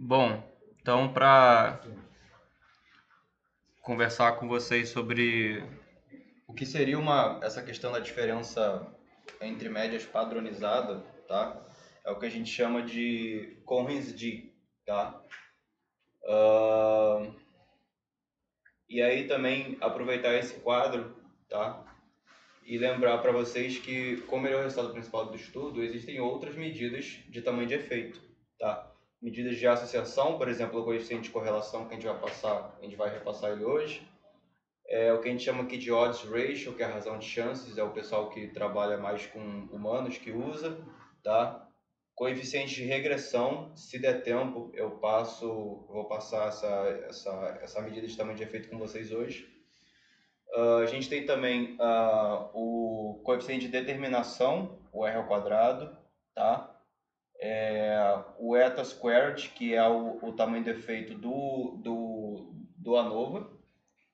Bom, então para conversar com vocês sobre o que seria essa questão da diferença entre médias padronizada, tá? É o que a gente chama de Cohen's-d, tá? E aí também aproveitar esse quadro, tá? E lembrar para vocês que, como ele é o resultado principal do estudo, existem outras medidas de tamanho de efeito, tá? Medidas de associação, por exemplo, o coeficiente de correlação que a gente vai repassar ele hoje. É o que a gente chama aqui de odds ratio, que é a razão de chances, é o pessoal que trabalha mais com humanos que usa, tá? Coeficiente de regressão, se der tempo, vou passar essa medida de tamanho de efeito com vocês hoje. A gente tem também o coeficiente de determinação, o R ao quadrado, tá? O eta squared, que é o tamanho de efeito do ANOVA,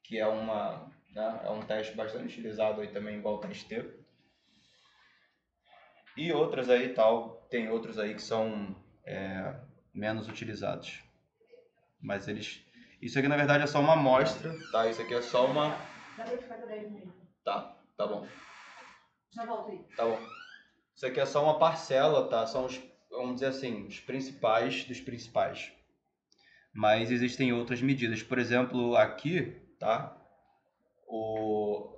que é é um teste bastante utilizado aí também, igual o teste T. E outras aí tal, tem outros aí que são menos utilizados. Mas isso aqui na verdade é só uma amostra, tá? Isso aqui é só uma... Tá bom. Já volto aí. Tá bom. Isso aqui é só uma parcela, tá? São vamos dizer assim, os principais dos principais. Mas existem outras medidas. Por exemplo, aqui, tá? O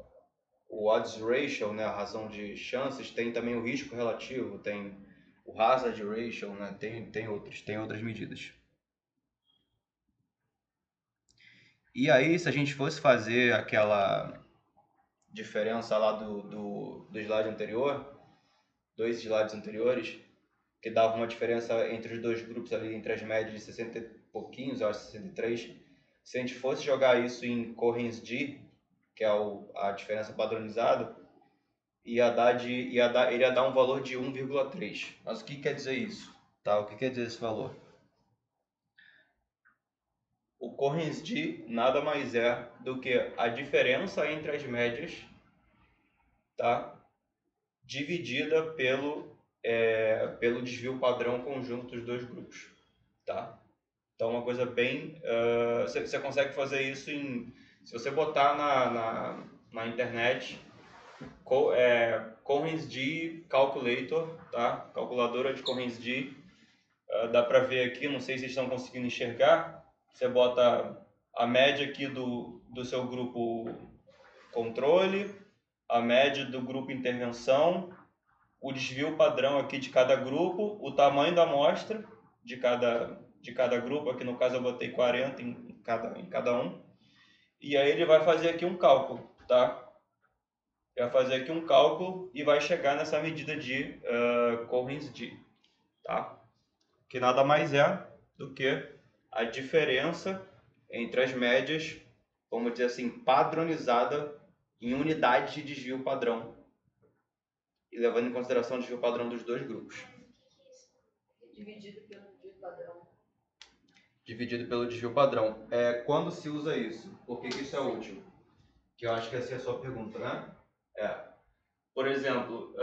odds ratio, né, a razão de chances, tem também o risco relativo, tem o hazard ratio, né, tem outras medidas. E aí, se a gente fosse fazer aquela diferença lá do slide anterior, dois slides anteriores, que dava uma diferença entre os dois grupos ali, entre as médias de 60 e pouquinhos, eu acho 63, se a gente fosse jogar isso em Cohen's-d, que é a diferença padronizada, ele ia dar um valor de 1,3. Mas o que quer dizer isso? Tá? O que quer dizer esse valor? O Cohen's-d nada mais é do que a diferença entre as médias, tá? Dividida pelo desvio padrão conjunto dos dois grupos. Tá? Então, uma coisa bem... Você consegue fazer isso se você botar na internet... Cohen's-d Calculator, tá? Calculadora de Cohen's-d. Dá para ver aqui, não sei se vocês estão conseguindo enxergar. Você bota a média aqui do seu grupo controle, a média do grupo intervenção, o desvio padrão aqui de cada grupo, o tamanho da amostra de cada grupo, aqui no caso eu botei 40 em cada um. E aí ele vai fazer aqui um cálculo, tá? Vai fazer aqui um cálculo e vai chegar nessa medida de Cohen's-d, tá? Que nada mais é do que a diferença entre as médias, vamos dizer assim, padronizada em unidade de desvio padrão, e levando em consideração o desvio padrão dos dois grupos. Dividido pelo desvio padrão. Dividido pelo desvio padrão. Quando se usa isso? Por que isso é útil? Que eu acho que essa é a sua pergunta, né? Por exemplo,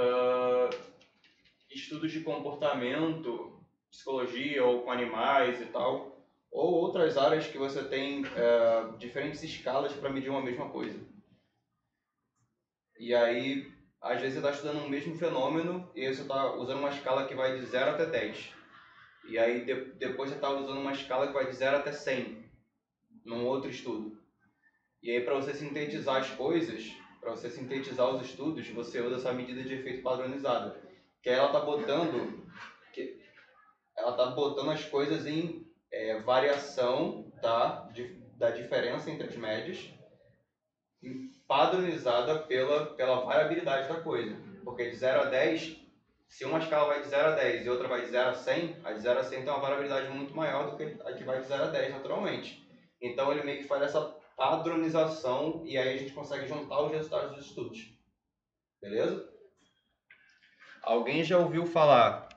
estudos de comportamento, psicologia ou com animais e tal, ou outras áreas que você tem diferentes escalas para medir uma mesma coisa. E aí, às vezes você está estudando um mesmo fenômeno e você está usando uma escala que vai de 0 até 10. E aí depois você está usando uma escala que vai de 0 até 100, num outro estudo. E aí para você sintetizar as coisas, para você sintetizar os estudos, você usa essa medida de efeito padronizado. Que ela está botando as coisas em variação, tá? Da diferença entre as médias, padronizada pela variabilidade da coisa. Porque de 0 a 10, se uma escala vai de 0 a 10 e outra vai de 0 a 100, a de 0 a 100 tem uma variabilidade muito maior do que a que vai de 0 a 10 naturalmente. Então ele meio que faz essa padronização e aí a gente consegue juntar os resultados dos estudos. Beleza? Alguém já ouviu falar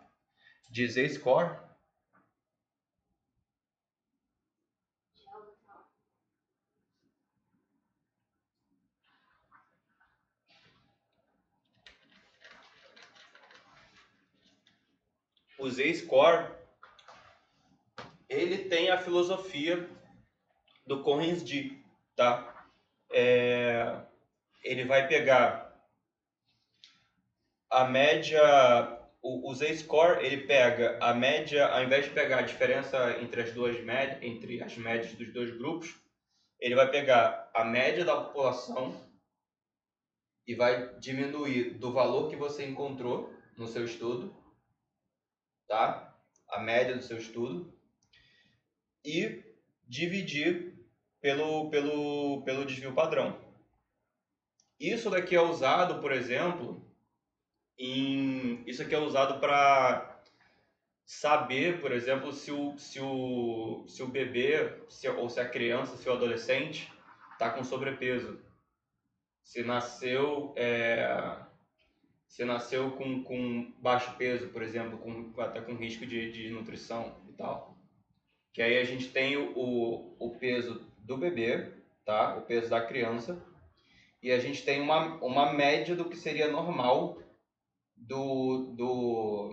de Z-score? O Z-score ele tem a filosofia do Cohens-Dee, tá? Ele vai pegar a média, o Z-score, ele pega a média, ao invés de pegar a diferença entre entre as médias dos dois grupos, ele vai pegar a média da população e vai diminuir do valor que você encontrou no seu estudo, tá? A média do seu estudo, e dividir pelo desvio padrão. Isso daqui é usado, por exemplo, isso aqui é usado para saber, por exemplo, se o bebê, ou se a criança, se o adolescente está com sobrepeso. Se nasceu, se nasceu com baixo peso, por exemplo, tá com risco de nutrição e tal. Que aí a gente tem o peso do bebê, tá? O peso da criança. E a gente tem uma média do que seria normal dos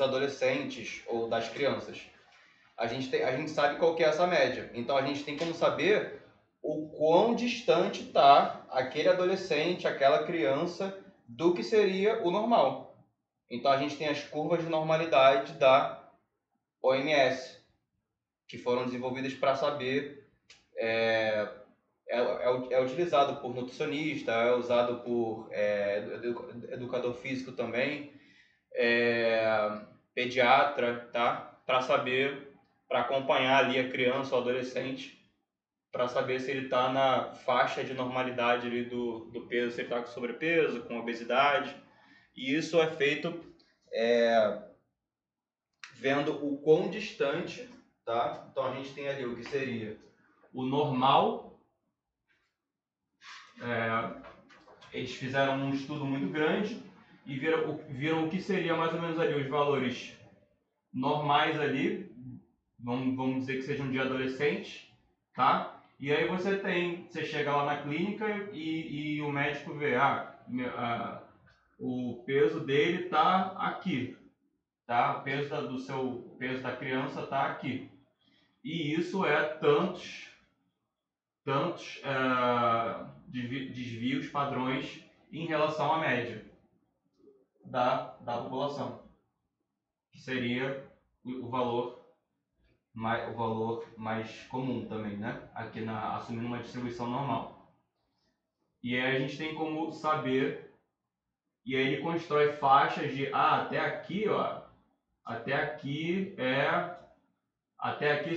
adolescentes ou das crianças. A gente sabe qual que é essa média. Então a gente tem como saber o quão distante está aquele adolescente, aquela criança, do que seria o normal. Então a gente tem as curvas de normalidade da OMS, que foram desenvolvidas para saber, é utilizado por nutricionista, é usado por educador físico também, pediatra, tá? Para saber, para acompanhar ali a criança ou adolescente, para saber se ele está na faixa de normalidade ali do peso, se ele está com sobrepeso, com obesidade. E isso é feito vendo o quão distante, tá? Então a gente tem ali o que seria o normal. Eles fizeram um estudo muito grande e viram o que seria mais ou menos ali os valores normais ali, vamos dizer que sejam de adolescente, tá? E aí você chega lá na clínica e o médico vê, o peso dele tá aqui, tá? O peso da criança tá aqui. E isso é tantos desvios padrões em relação à média da população, que seria o valor mais comum também, né? Aqui assumindo uma distribuição normal. E aí a gente tem como saber, e aí ele constrói faixas de até aqui, ó, até aqui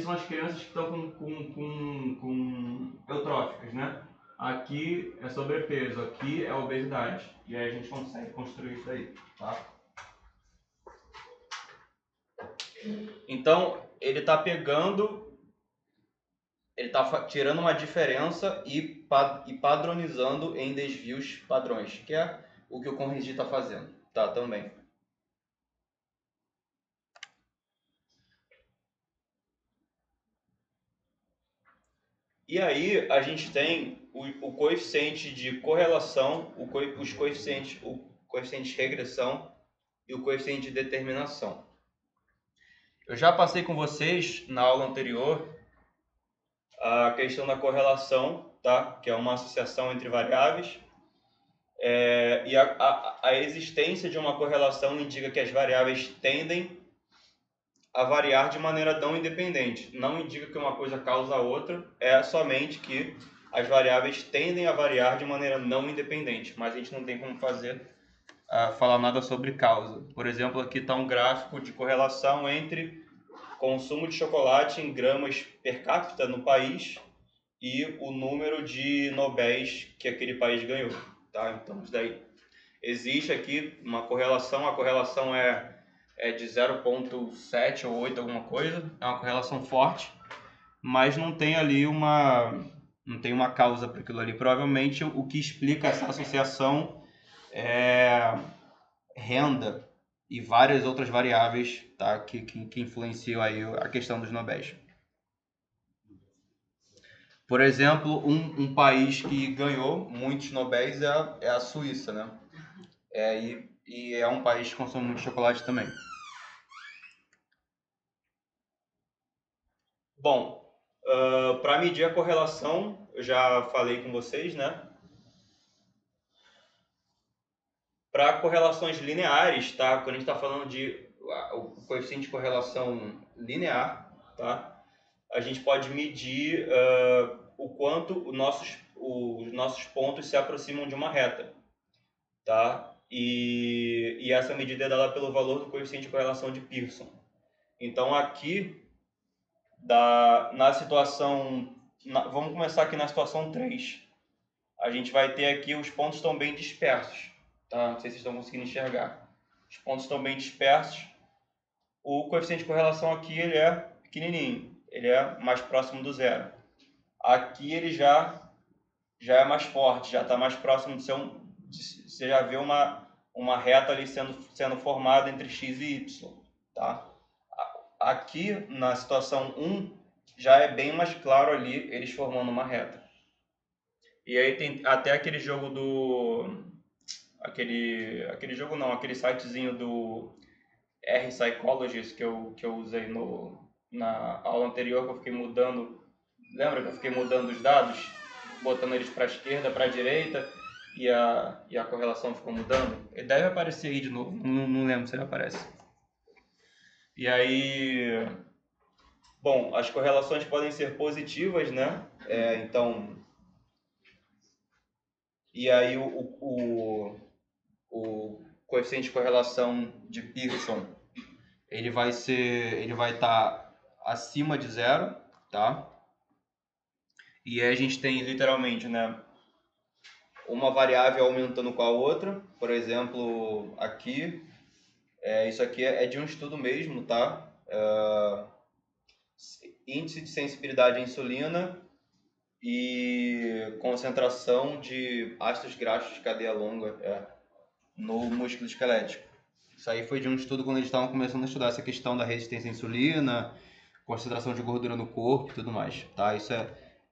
são as crianças que estão com eutróficas, né? Aqui é sobrepeso, aqui é obesidade. E aí a gente consegue construir isso daí, tá? Então, ele está tirando uma diferença e padronizando em desvios padrões, que é o que o Cohens-Dee está fazendo, tá? Também. E aí a gente tem o coeficiente de correlação, o coeficiente de regressão e o coeficiente de determinação. Eu já passei com vocês na aula anterior a questão da correlação, tá? Que é uma associação entre variáveis. E a existência de uma correlação indica que as variáveis tendem a variar de maneira não independente. Não indica que uma coisa causa a outra, é somente que as variáveis tendem a variar de maneira não independente. Mas a gente não tem como falar nada sobre causa. Por exemplo, aqui está um gráfico de correlação entre consumo de chocolate em gramas per capita no país e o número de Nobéis que aquele país ganhou. Tá? Então, isso daí. Existe aqui uma correlação, a correlação é de 0,7 ou 8, alguma coisa, é uma correlação forte, mas não tem ali não tem uma causa para aquilo ali. Provavelmente o que explica essa associação é renda e várias outras variáveis, tá, que influenciam aí a questão dos Nobéis. Por exemplo, um país que ganhou muitos Nobéis é a Suíça, né? E é um país que consome muito chocolate também. Bom, para medir a correlação, eu já falei com vocês, né? Para correlações lineares, tá? Quando a gente está falando de o coeficiente de correlação linear, tá? A gente pode medir o quanto os nossos pontos se aproximam de uma reta, tá? E essa medida é dada pelo valor do coeficiente de correlação de Pearson. Então aqui, na situação, vamos começar aqui na situação 3. A gente vai ter aqui, os pontos estão bem dispersos, tá? Não sei se vocês estão conseguindo enxergar. Os pontos estão bem dispersos. O coeficiente de correlação aqui ele é pequenininho, ele é mais próximo do zero. Aqui ele já é mais forte, já está mais próximo de ser você já vê uma reta ali sendo formada entre x e y, tá? Aqui na situação 1 já é bem mais claro ali eles formando uma reta. E aí tem até aquele jogo aquele jogo não, aquele sitezinho do R-Psychologist que eu usei na aula anterior, que eu fiquei mudando. Lembra que eu fiquei mudando os dados? Botando eles para a esquerda, para a direita, e a correlação ficou mudando? Ele deve aparecer aí de novo, não lembro se ele aparece. E aí, bom, as correlações podem ser positivas, né? Então, e aí o coeficiente de correlação de Pearson ele vai estar acima de zero, tá? E aí a gente tem literalmente, né, uma variável aumentando com a outra. Por exemplo, aqui, isso aqui é de um estudo mesmo, tá? Índice de sensibilidade à insulina e concentração de ácidos graxos de cadeia longa no músculo esquelético. Isso aí foi de um estudo quando eles estavam começando a estudar essa questão da resistência à insulina, concentração de gordura no corpo e tudo mais, tá?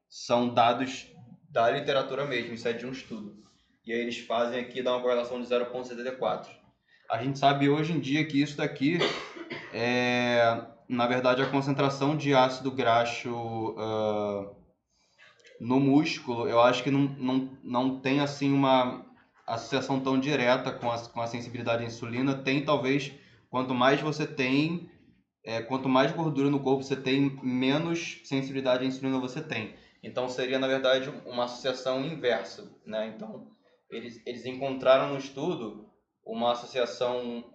São dados da literatura mesmo, isso é de um estudo. E aí eles fazem aqui, dá uma correlação de 0,74. A gente sabe hoje em dia que isso daqui na verdade, a concentração de ácido graxo no músculo, eu acho que não tem assim uma associação tão direta com a sensibilidade à insulina. Tem talvez, quanto mais você tem, quanto mais gordura no corpo você tem, menos sensibilidade à insulina você tem. Então seria na verdade uma associação inversa, né? Então eles encontraram no estudo uma associação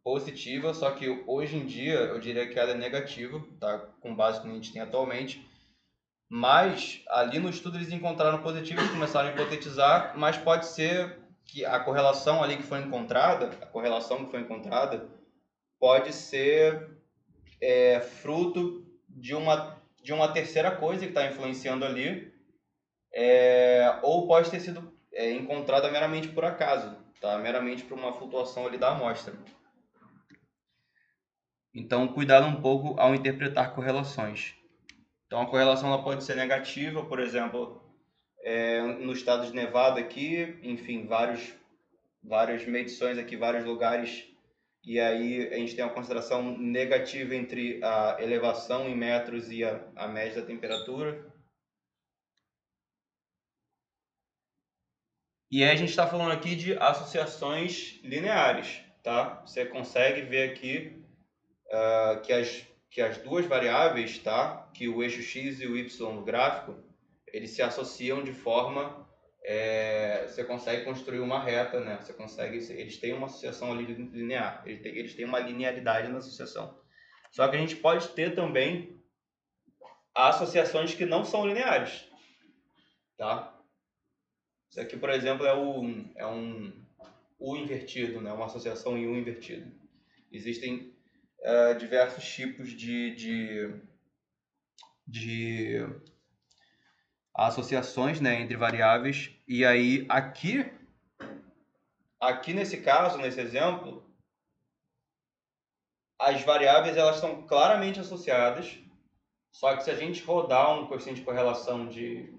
positiva, só que hoje em dia eu diria que ela é negativa, tá? Com base no que a gente tem atualmente. Mas ali no estudo eles encontraram positivos, começaram a hipotetizar, mas pode ser que a correlação ali que foi encontrada, pode ser fruto de uma terceira coisa que está influenciando ali, ou pode ter sido encontrada meramente por acaso, tá? Meramente por uma flutuação ali da amostra. Então, cuidado um pouco ao interpretar correlações. Então, a correlação ela pode ser negativa, por exemplo, no estado de Nevada aqui, enfim, várias medições aqui, vários lugares, e aí a gente tem uma consideração negativa entre a elevação em metros e a média da temperatura. E aí a gente está falando aqui de associações lineares, tá? Você consegue ver aqui que as duas variáveis, tá? Que o eixo x e o y no gráfico, eles se associam de forma você consegue construir uma reta, né? Eles têm uma associação ali linear, eles têm uma linearidade na associação. Só que a gente pode ter também associações que não são lineares, tá? Isso aqui, por exemplo, é um U invertido, né? Uma associação em U invertido. Existem diversos tipos de associações, né, entre variáveis. E aí aqui nesse caso, nesse exemplo, as variáveis elas estão claramente associadas, só que se a gente rodar um coeficiente de correlação de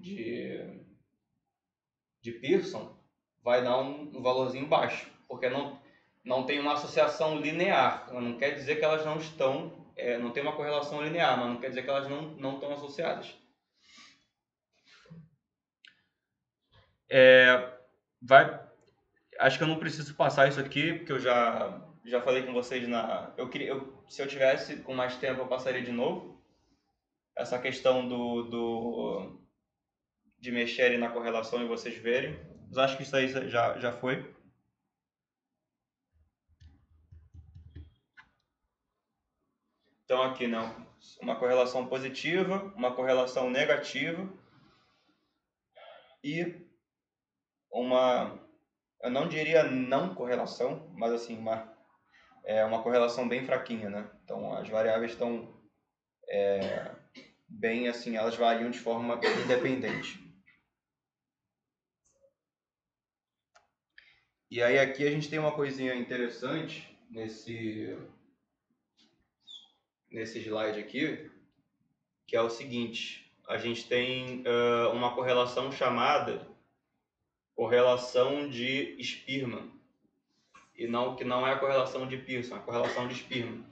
Pearson, vai dar um valorzinho baixo, porque não tem uma associação linear. Não quer dizer que elas não estão não tem uma correlação linear, mas não quer dizer que elas não estão associadas. Acho que eu não preciso passar isso aqui, porque eu já falei com vocês se eu tivesse com mais tempo, eu passaria de novo. Essa questão de mexerem na correlação e vocês verem. Mas acho que isso aí já foi. Então aqui não. Uma correlação positiva, uma correlação negativa e eu não diria não correlação, mas assim, uma correlação bem fraquinha, né? Então as variáveis estão bem assim, elas variam de forma independente. E aí aqui a gente tem uma coisinha interessante nesse slide aqui, que é o seguinte: a gente tem uma correlação chamada correlação de Spearman, e que não é a correlação de Pearson, é a correlação de Spearman.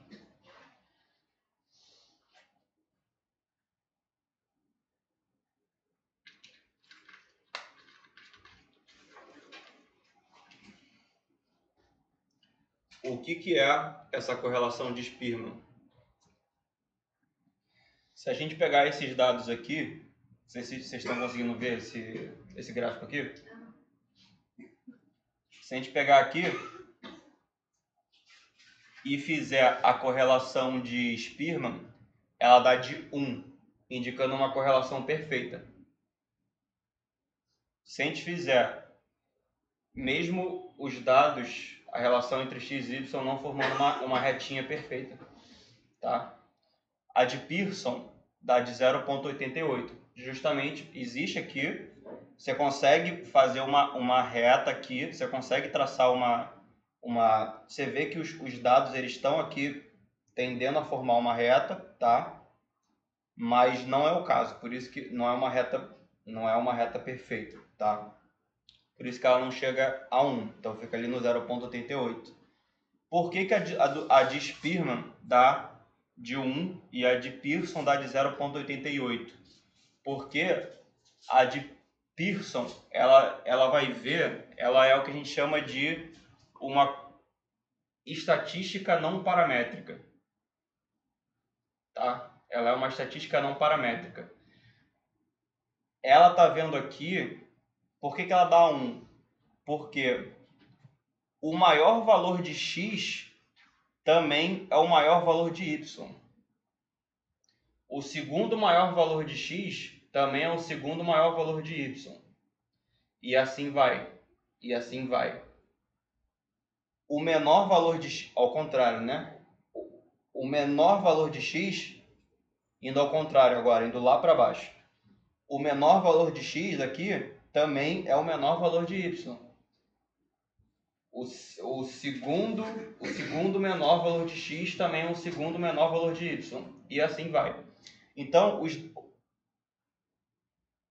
O que é essa correlação de Spearman? Se a gente pegar esses dados aqui, não sei se vocês estão conseguindo ver esse gráfico aqui. Se a gente pegar aqui e fizer a correlação de Spearman, ela dá de 1, indicando uma correlação perfeita. Se a gente fizer mesmo os dados, a relação entre x e y não formando uma retinha perfeita, tá? A de Pearson dá de 0,88. Justamente existe aqui, você consegue fazer uma reta aqui, você consegue traçar você vê que os dados eles estão aqui tendendo a formar uma reta, tá? Mas não é o caso, por isso que não é uma reta perfeita, tá? Por isso que ela não chega a 1, então fica ali no 0,88. Por que a de Spearman dá de 1 e a de Pearson dá de 0,88? Porque a de Pearson, ela vai ver, ela é o que a gente chama de uma estatística não paramétrica, tá? Ela é uma estatística não paramétrica. Ela está vendo aqui, por que ela dá 1? Porque o maior valor de x também é o maior valor de y. O segundo maior valor de x também é o segundo maior valor de y. E assim vai. E assim vai. O menor valor de x, ao contrário, né? O menor valor de x, indo ao contrário agora, indo lá para baixo. O menor valor de x aqui também é o menor valor de y. O segundo menor valor de x também é o segundo menor valor de y. E assim vai. Então,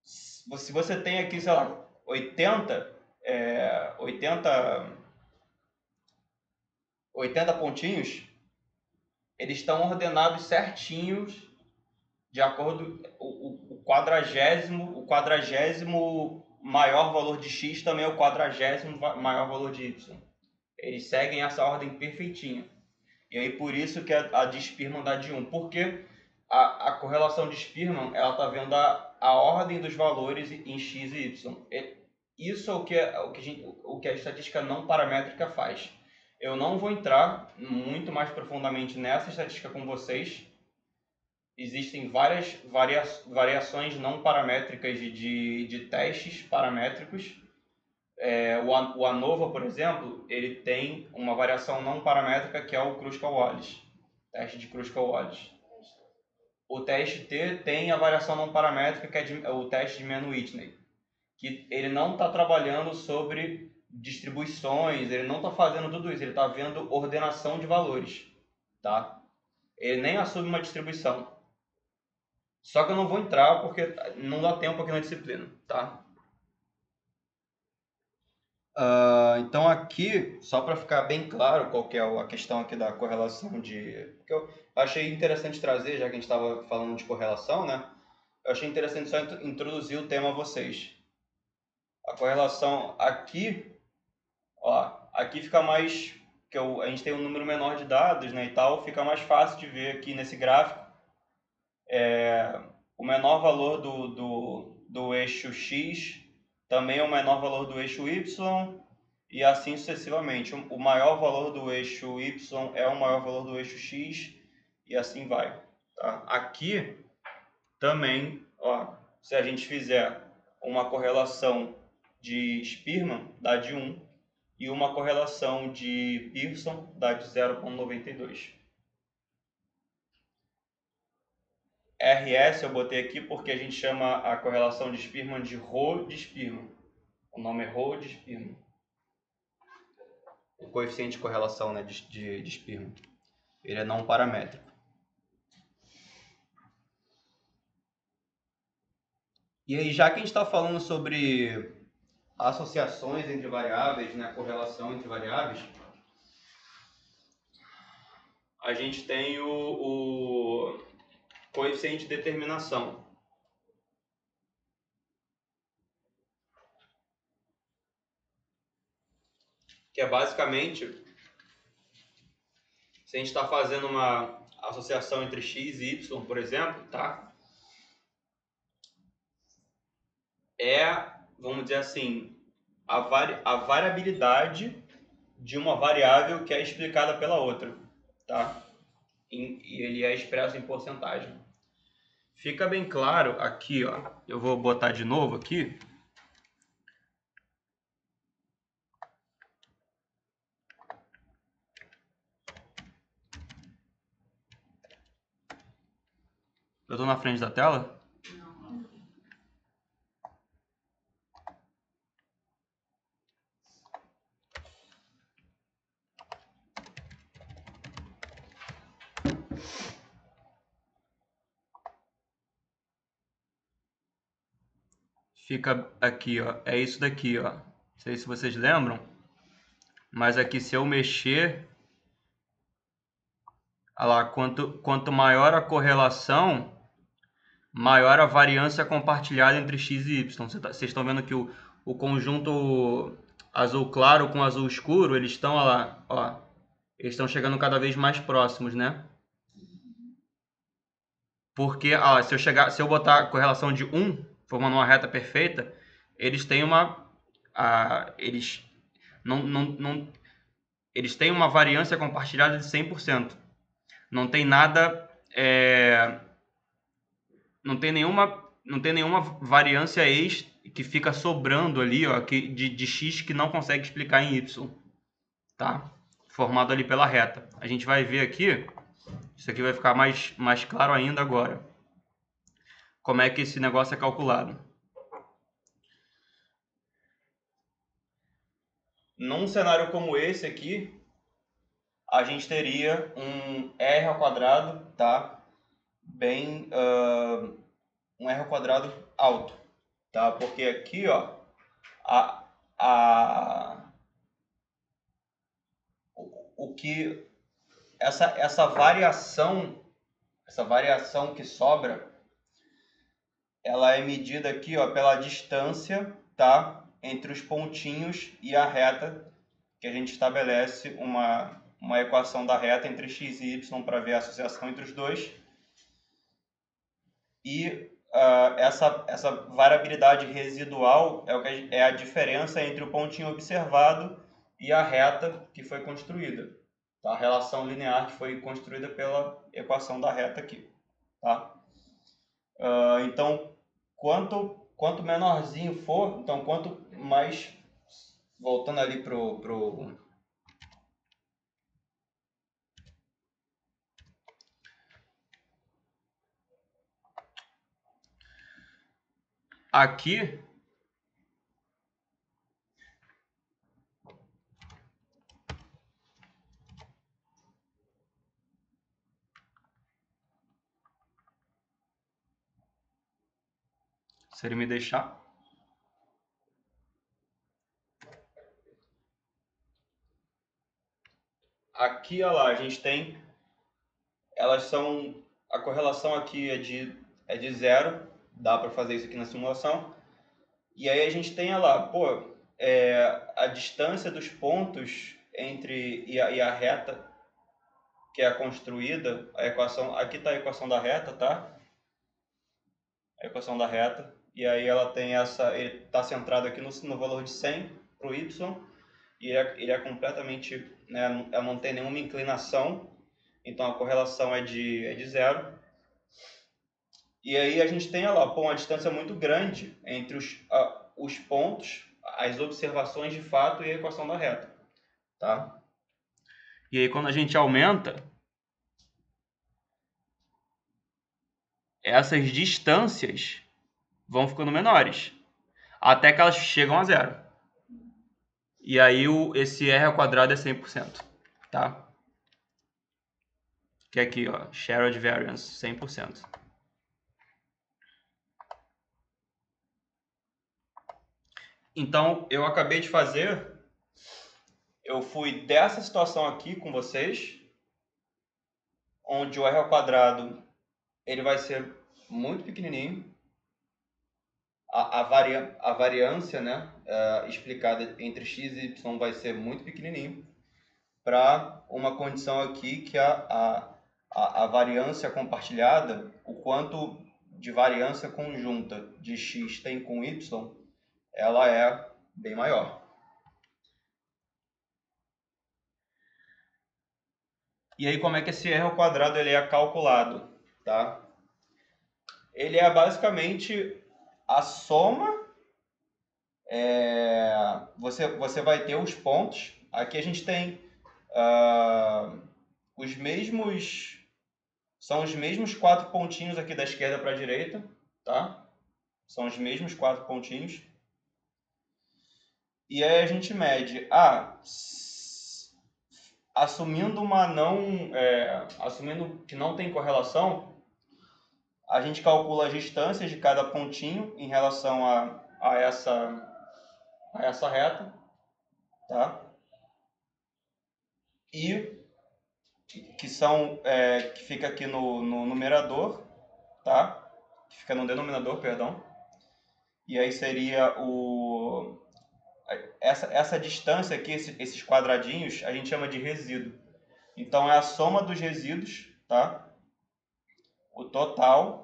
se você tem aqui, sei lá, 80 pontinhos, eles estão ordenados certinhos de acordo o quadragésimo maior valor de x também é o quadragésimo maior valor de y. Eles seguem essa ordem perfeitinha. E aí por isso que a de Spearman dá de 1. Porque a correlação de Spearman, ela está vendo a ordem dos valores em x e y. Isso é o que a estatística não paramétrica faz. Eu não vou entrar muito mais profundamente nessa estatística com vocês. Existem várias variações não paramétricas de testes paramétricos. O ANOVA, por exemplo, ele tem uma variação não paramétrica que é o Kruskal-Wallis, teste de Kruskal-Wallis. O teste T tem a variação não paramétrica que é o teste de Mann-Whitney, que ele não está trabalhando sobre distribuições, ele não está fazendo tudo isso, ele está vendo ordenação de valores, tá? Ele nem assume uma distribuição. Só que eu não vou entrar porque não dá tempo aqui na disciplina, tá? Então aqui, só para ficar bem claro qual que é a questão aqui da correlação de... Porque eu achei interessante trazer, já que a gente estava falando de correlação, né? Eu achei interessante só introduzir o tema a vocês. A correlação aqui, ó, aqui fica mais... que a gente tem um número menor de dados, né, e tal, fica mais fácil de ver aqui nesse gráfico o menor valor do eixo X também é o menor valor do eixo Y, e assim sucessivamente. O maior valor do eixo Y é o maior valor do eixo X, e assim vai. Tá? Aqui também, ó, se a gente fizer uma correlação de Spearman, dá de 1, e uma correlação de Pearson dá de 0,92. RS eu botei aqui porque a gente chama a correlação de Spearman de Rho de Spearman. O nome é Rho de Spearman. O coeficiente de correlação, né, de Spearman. Ele é não paramétrico. E aí, já que a gente está falando sobre associações entre variáveis, né, correlação entre variáveis, a gente tem o coeficiente de determinação. Que é basicamente, se a gente está fazendo uma associação entre x e y, por exemplo, tá? Vamos dizer assim, a variabilidade de uma variável que é explicada pela outra, tá? E ele é expresso em porcentagem. Fica bem claro aqui, ó. Eu vou botar de novo aqui. Eu estou na frente da tela? Fica aqui, ó. É isso daqui, ó. Não sei se vocês lembram, mas aqui se eu mexer, olha lá, quanto maior a correlação, maior a variância compartilhada entre x e y. Vocês estão vendo que o conjunto azul claro com azul escuro, eles estão, olha lá, ó, eles estão chegando cada vez mais próximos, né? Porque se eu botar a correlação de 1, formando uma reta perfeita, eles têm eles têm uma variância compartilhada de 100%. Não tem nada, não tem nenhuma variância que fica sobrando ali, ó, de x que não consegue explicar em y, tá? Formado ali pela reta. A gente vai ver aqui, isso aqui vai ficar mais claro ainda agora. Como é que esse negócio é calculado? Num cenário como esse aqui, a gente teria um r ao quadrado, tá? Um r ao quadrado alto, tá? Porque aqui, ó, a, a, o que essa variação que sobra, ela é medida aqui, ó, pela distância, tá, entre os pontinhos e a reta, que a gente estabelece uma equação da reta entre x e y para ver a associação entre os dois. E essa variabilidade residual é a diferença entre o pontinho observado e a reta que foi construída. Tá? A relação linear que foi construída pela equação da reta aqui. Tá? Então, quanto menorzinho for, então quanto mais, voltando ali pro aqui, se ele me deixar, aqui, olha lá, a gente tem, elas são, a correlação aqui é de zero, dá para fazer isso aqui na simulação. E aí a gente tem, olha lá, pô, a distância dos pontos entre e a reta que é construída, a equação, aqui está a equação da reta, tá? A equação da reta, e aí ela tem essa, ele está centrado aqui no valor de 100 para o y, e ele é completamente, né, ela não tem nenhuma inclinação, então a correlação é de zero. E aí a gente tem, olha lá, pô, uma distância muito grande entre os pontos, as observações de fato e a equação da reta, tá? E aí quando a gente aumenta essas distâncias vão ficando menores, até que elas chegam a zero. E aí esse r ao quadrado é 100%, tá? Que é aqui, ó, shared variance, 100%. Então, eu acabei de fazer, eu fui dessa situação aqui com vocês, onde o r ao quadrado ele vai ser muito pequenininho, a variância, né, explicada entre x e y vai ser muito pequenininho, para uma condição aqui que a variância compartilhada, o quanto de variância conjunta de x tem com y, ela é bem maior. E aí como é que esse r ao quadrado ele é calculado, tá? Ele é basicamente a soma, você vai ter os pontos, aqui a gente tem os mesmos, são os mesmos 4 pontinhos aqui da esquerda para a direita, tá? São os mesmos 4 pontinhos. E aí a gente mede, assumindo assumindo que não tem correlação, a gente calcula as distâncias de cada pontinho em relação a essa reta, tá? E que fica aqui no numerador, tá? Que fica no denominador, perdão. E aí seria essa distância aqui, esses quadradinhos, a gente chama de resíduo. Então é a soma dos resíduos, tá? O total,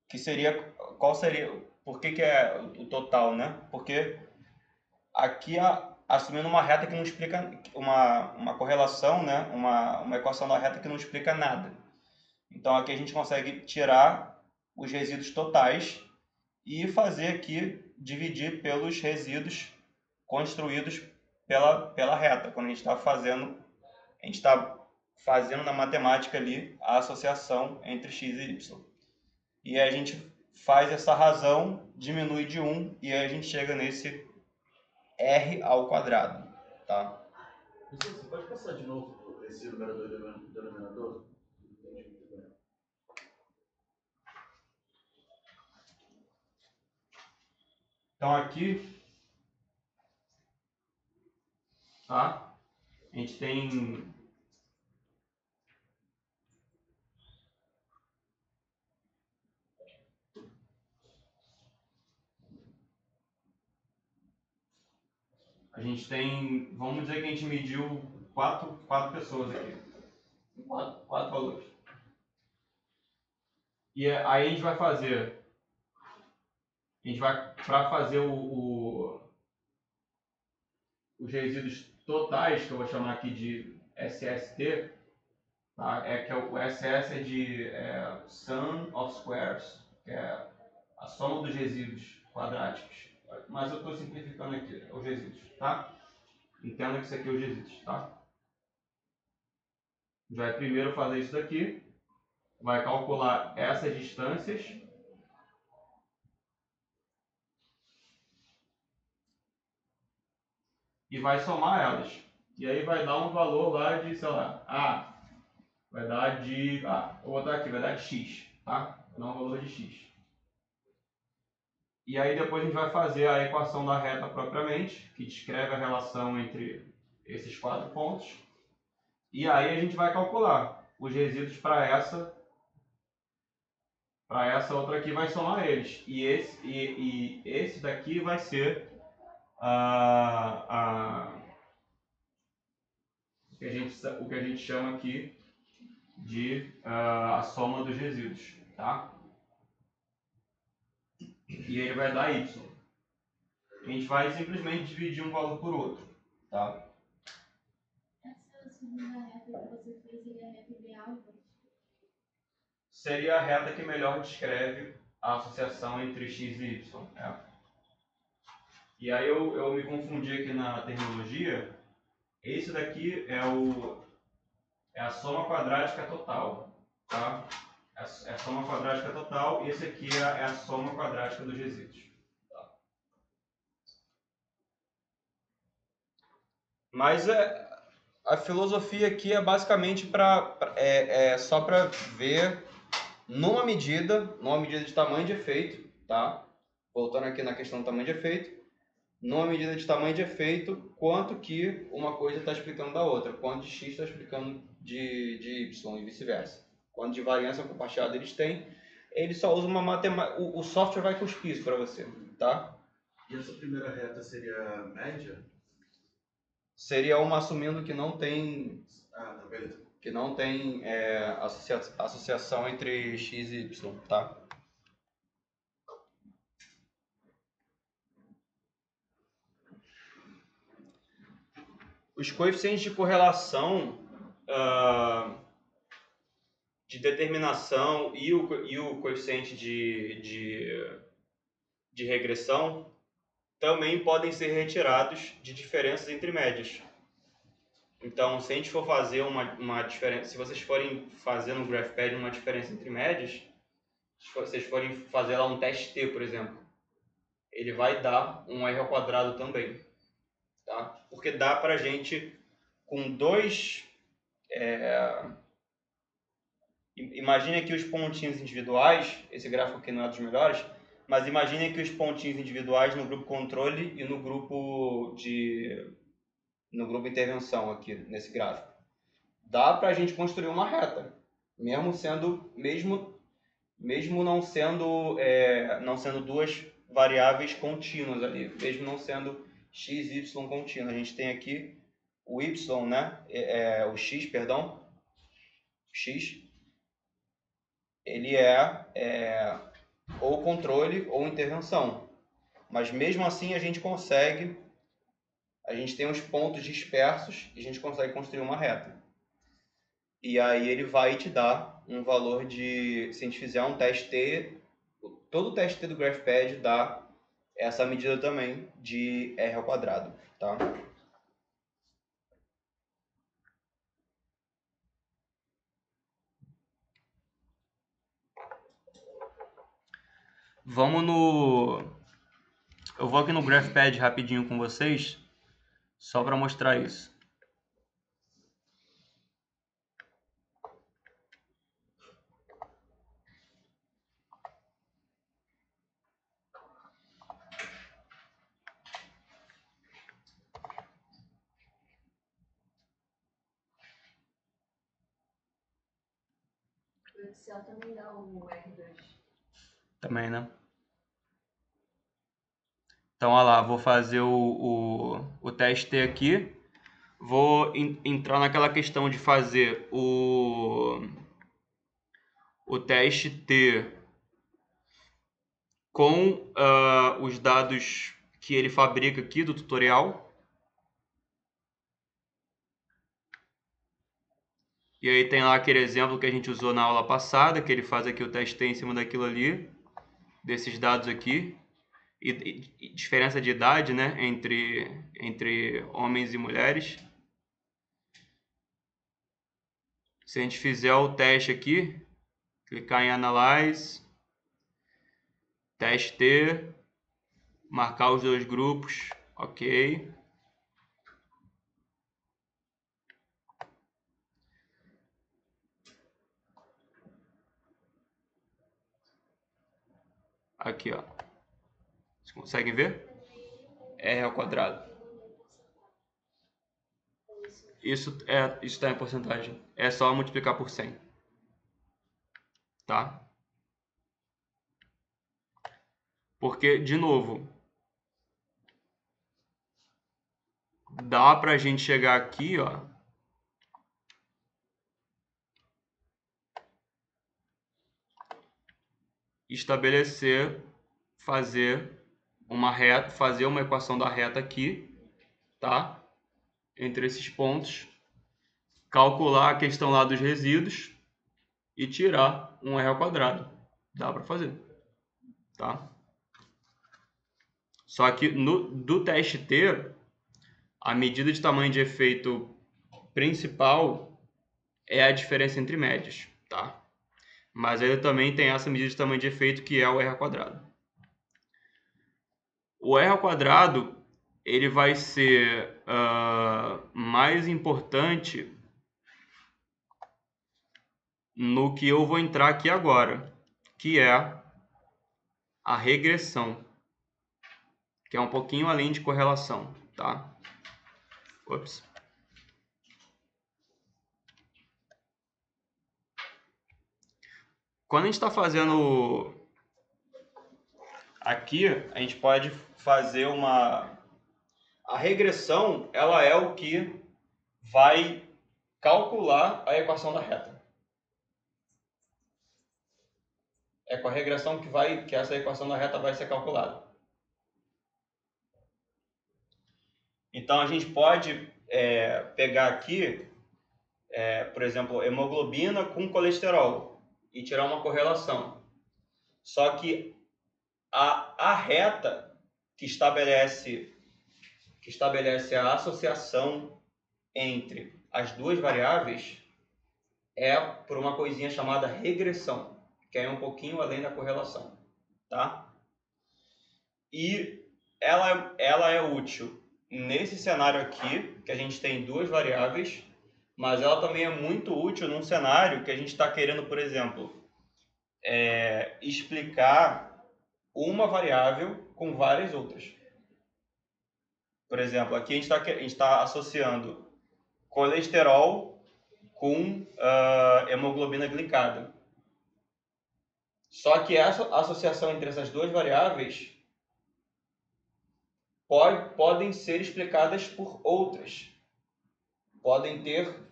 que seria, qual seria, por que é o total, né? Porque aqui, assumindo uma reta que não explica, uma correlação, né? Uma equação da reta que não explica nada. Então aqui a gente consegue tirar os resíduos totais e fazer aqui, dividir pelos resíduos construídos pela reta. Quando a gente está fazendo na matemática ali a associação entre x e y. E aí a gente faz essa razão, diminui de 1 e aí a gente chega nesse r ao quadrado, tá? Você pode passar de novo esse numerador e denominador? Então aqui, tá? A gente tem vamos dizer que a gente mediu quatro pessoas aqui, quatro valores. E aí a gente vai fazer, para fazer os resíduos totais, que eu vou chamar aqui de SST, tá? Que o SS é de sum of squares, que é a soma dos resíduos quadráticos. Mas eu estou simplificando aqui os resíduos, tá? Entenda que isso aqui é os resíduos, tá? Já vai primeiro fazer isso daqui, vai calcular essas distâncias e vai somar elas. E aí vai dar um valor lá de, sei lá, vai dar de, vou botar aqui, vai dar de x, tá? Vai dar um valor de x. E aí depois a gente vai fazer a equação da reta propriamente, que descreve a relação entre esses 4 pontos. E aí a gente vai calcular os resíduos para essa outra aqui, vai somar eles. E esse daqui vai ser o que a gente chama aqui de a soma dos resíduos, tá? E ele vai dar y. A gente vai simplesmente dividir um valor por outro, tá? Essa segunda reta que você fez seria a reta ideal? Seria a reta que melhor descreve a associação entre x e y. E aí eu me confundi aqui na terminologia. Esse daqui é a soma quadrática total, tá? É a soma quadrática total e esse aqui é a soma quadrática dos resíduos. Tá? Mas a filosofia aqui é basicamente só para ver numa medida de tamanho de efeito, tá? Voltando aqui na questão do tamanho de efeito, numa medida de tamanho de efeito, quanto que uma coisa está explicando da outra, quanto de x está explicando de y e vice-versa. Quanto de variância compartilhada eles têm, ele só usa uma matemática, o software vai cuspir isso para você, tá? E essa primeira reta seria a média? Seria uma assumindo que não tem Ah, tá, beleza. que não tem associação entre x e y, tá? Os coeficientes de correlação, de determinação e o coeficiente de regressão também podem ser retirados de diferenças entre médias. Então, se a gente for fazer uma diferença, se vocês forem fazer no GraphPad uma diferença entre médias, se vocês forem fazer lá um teste T, por exemplo, ele vai dar um R ao quadrado também, tá? Porque dá pra gente, com dois... Imagine aqui os pontinhos individuais, esse gráfico aqui não é dos melhores, mas imagine aqui os pontinhos individuais no grupo controle e no grupo intervenção aqui, nesse gráfico. Dá pra gente construir uma reta, mesmo não sendo duas variáveis contínuas ali, mesmo não sendo x e y contínuo. A gente tem aqui o y, né? O x, perdão. X, ele é ou controle ou intervenção. Mas mesmo assim a gente tem uns pontos dispersos e a gente consegue construir uma reta. E aí ele vai te dar um valor de, se a gente fizer um teste T, todo o teste T do GraphPad dá essa medida também de R ao quadrado, tá? Eu vou aqui no GraphPad rapidinho com vocês, só para mostrar isso. O Excel também dá o R2. Também, né? Então, olha lá, vou fazer o teste aqui. Vou entrar naquela questão de fazer o teste T com os dados que ele fabrica aqui do tutorial. E aí tem lá aquele exemplo que a gente usou na aula passada, que ele faz aqui o teste T em cima daquilo ali, desses dados aqui. E diferença de idade, né, entre homens e mulheres. Se a gente fizer o teste aqui, clicar em Analyze, teste T, marcar os dois grupos, ok. Aqui, ó. Vocês conseguem ver? R ao quadrado. isso está em porcentagem. É só multiplicar por 100. Tá? Porque, de novo, dá pra gente chegar aqui, ó, estabelecer, fazer uma reta, fazer uma equação da reta aqui, tá? Entre esses pontos, calcular a questão lá dos resíduos e tirar um r ao quadrado. Dá para fazer, tá? Só que do teste T, a medida de tamanho de efeito principal é a diferença entre médias, tá? Mas ele também tem essa medida de tamanho de efeito que é o r ao quadrado. O r ao quadrado ele vai ser mais importante no que eu vou entrar aqui agora, que é a regressão, que é um pouquinho além de correlação, tá? Ops. Quando a gente está fazendo aqui, a gente pode fazer a regressão, ela é o que vai calcular a equação da reta. É com a regressão que essa equação da reta vai ser calculada. Então a gente pode pegar aqui, por exemplo, hemoglobina com colesterol e tirar uma correlação. Só que a reta que estabelece a associação entre as duas variáveis é por uma coisinha chamada regressão, que é um pouquinho além da correlação, tá? E ela é útil nesse cenário aqui, que a gente tem duas variáveis, mas ela também é muito útil num cenário que a gente está querendo, por exemplo, explicar uma variável com várias outras. Por exemplo, aqui a gente está associando colesterol com hemoglobina glicada. Só que essa associação entre essas duas variáveis podem ser explicadas por outras. Podem ter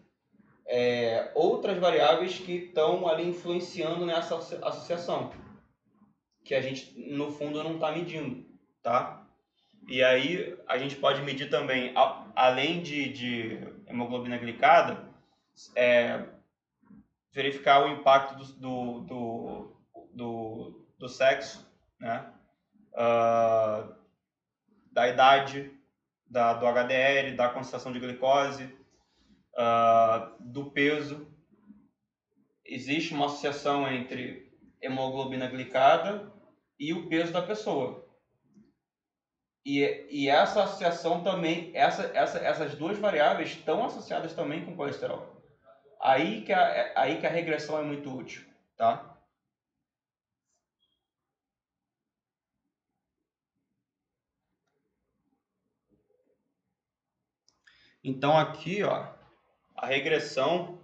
outras variáveis que estão ali influenciando nessa associação, que a gente, no fundo, não está medindo, tá? E aí a gente pode medir também, além de hemoglobina glicada, verificar o impacto do sexo, né? Da idade, do HDL, da concentração de glicose, do peso. Existe uma associação entre hemoglobina glicada e o peso da pessoa. E essa associação também, essas duas variáveis estão associadas também com colesterol. Aí que a regressão é muito útil, tá? Então aqui, ó, a regressão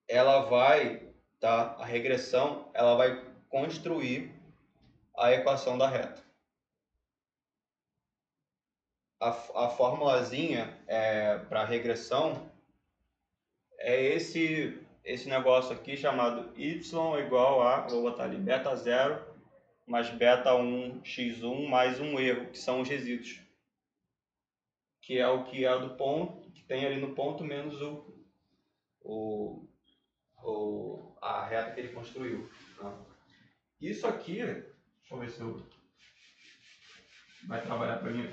ela vai construir a equação da reta. A formulazinha para regressão é esse negócio aqui chamado y igual a, vou botar ali, beta 0 mais beta 1 x1 mais um erro, que são os resíduos. Que é o que é do ponto, que tem ali no ponto, menos a reta que ele construiu. Tá? Isso aqui, deixa eu ver se vai trabalhar para mim.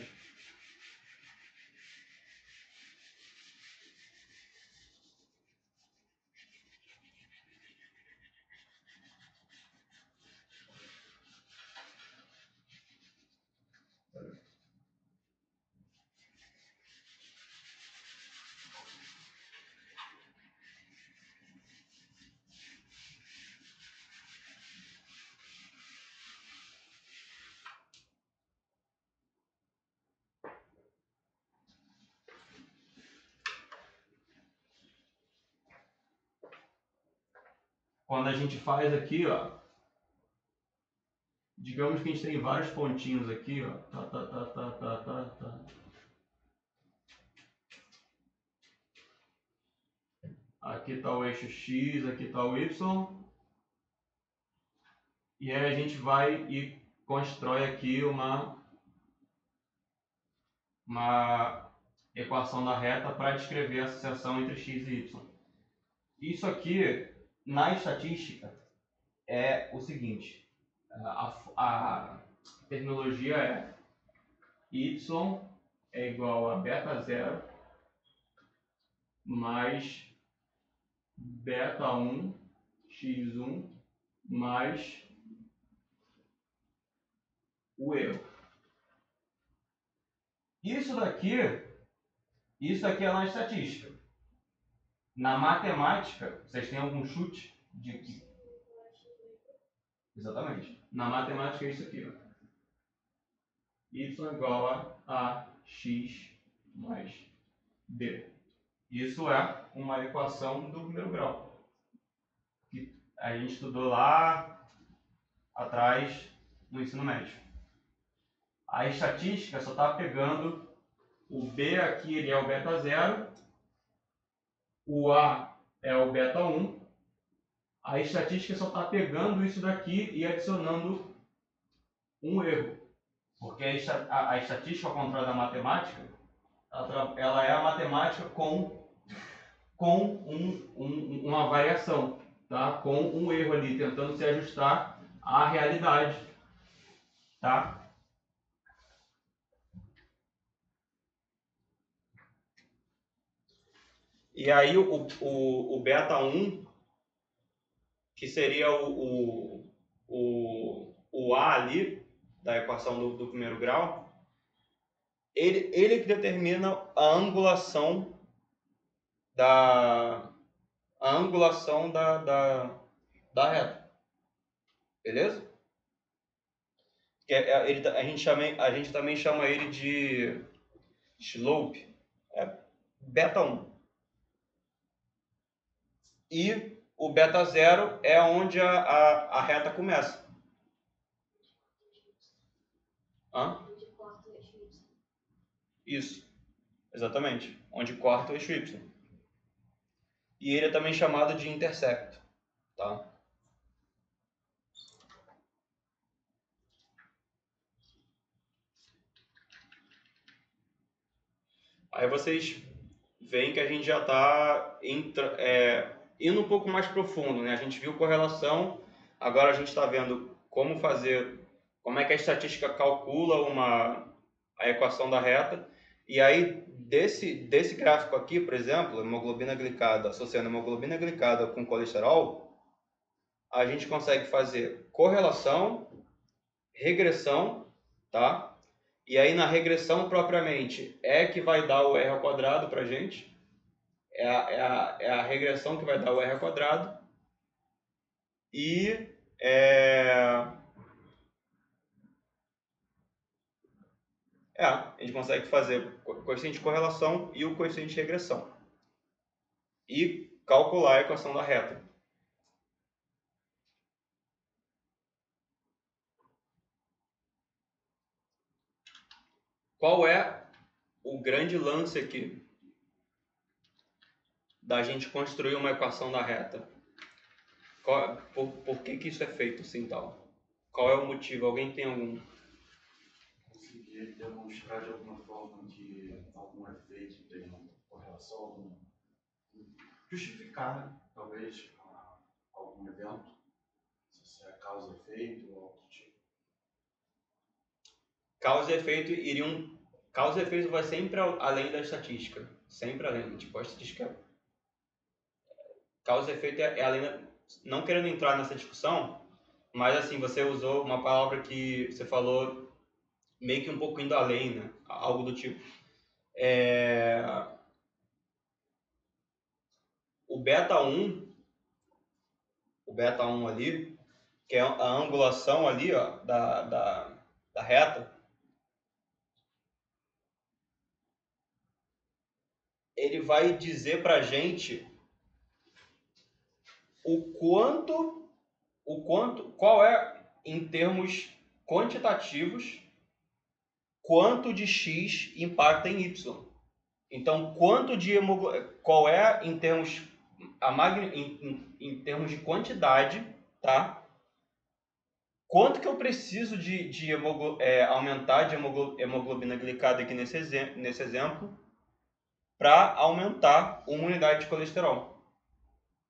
quando a gente faz aqui, ó, digamos que a gente tem vários pontinhos aqui, ó, tá. Aqui está o eixo X, aqui está o Y. E aí a gente vai e constrói aqui uma equação da reta para descrever a associação entre x e y. Isso aqui, na estatística, é o seguinte. A terminologia é y é igual a beta 0 mais beta 1 x1 mais o erro. Isso aqui é na estatística. Na matemática, vocês têm algum chute de que... Exatamente. Na matemática é isso aqui, ó. Y igual a x mais b. Isso é uma equação do primeiro grau, que a gente estudou lá atrás no ensino médio. A estatística só está pegando o B aqui, ele é o beta 0, o A é o beta 1. A estatística só está pegando isso daqui e adicionando um erro. Porque a estatística, ao contrário da matemática, ela é a matemática com uma variação, tá? Com um erro ali, tentando se ajustar à realidade. Tá? E aí o beta 1, que seria o A ali, da equação do primeiro grau, ele que determina a angulação da reta. Beleza? A gente também chama ele de slope, beta 1. E o beta 0 é onde a reta começa. Hã? Isso, exatamente. Onde corta o eixo Y. E ele é também chamado de intersecto. Tá? Aí vocês veem que a gente já está indo um pouco mais profundo, né? A gente viu correlação, agora a gente está vendo como é que a estatística calcula a equação da reta. E aí, desse gráfico aqui, por exemplo, hemoglobina glicada, associando hemoglobina glicada com colesterol, a gente consegue fazer correlação, regressão, tá? E aí na regressão propriamente é que vai dar o R ao quadrado para a gente. É a regressão que vai dar o R ao quadrado. E a gente consegue fazer o coeficiente de correlação e o coeficiente de regressão. E calcular a equação da reta. Qual é o grande lance aqui da gente construir uma equação da reta? Por que isso é feito assim tal? Qual é o motivo? Alguém tem algum? Conseguir demonstrar de alguma forma que algum efeito tem correlação, justificar, né? Talvez algum evento, se é causa e efeito ou algo do tipo. Causa e efeito Causa e efeito vai sempre além da estatística. Sempre além. Tipo, a estatística. Causa e efeito é além da... Não querendo entrar nessa discussão, mas assim, você usou uma palavra que você falou meio que um pouco indo além, né? Algo do tipo. O beta 1 ali, que é a angulação ali, ó, da reta, ele vai dizer pra gente qual é, em termos quantitativos, quanto de X impacta em Y. Então, qual é, em termos, em termos de quantidade, tá? Quanto que eu preciso de aumentar de hemoglobina glicada aqui nesse exemplo para aumentar uma unidade de colesterol?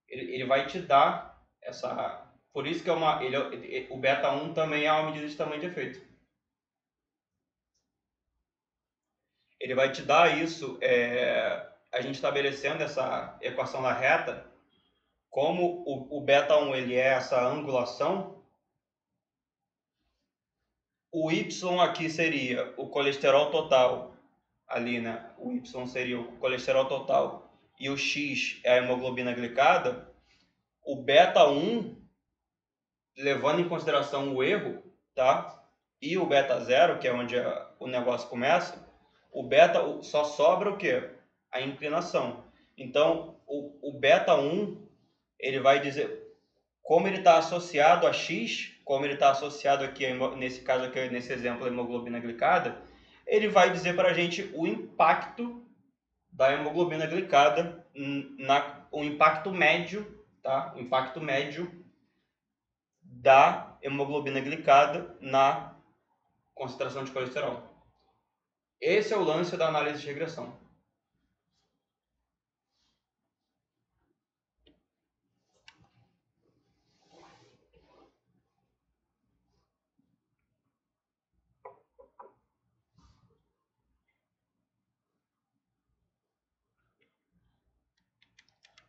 Ele vai te dar essa... Por isso que o beta-1 também é uma medida de tamanho de efeito. Ele vai te dar isso, a gente estabelecendo essa equação lá reta, como o beta-1 ele é essa angulação, o Y aqui seria o colesterol total, ali, né? O Y seria o colesterol total e o X é a hemoglobina glicada. O beta-1, levando em consideração o erro, tá? E o beta-0, que é onde o negócio começa, o beta só sobra o quê? A inclinação. Então, o beta-1, ele vai dizer, como ele está associado a X, como ele está associado aqui, nesse caso aqui, nesse exemplo, a hemoglobina glicada, ele vai dizer para a gente o impacto da hemoglobina glicada, o impacto médio, tá? O impacto médio da hemoglobina glicada na concentração de colesterol. Esse é o lance da análise de regressão.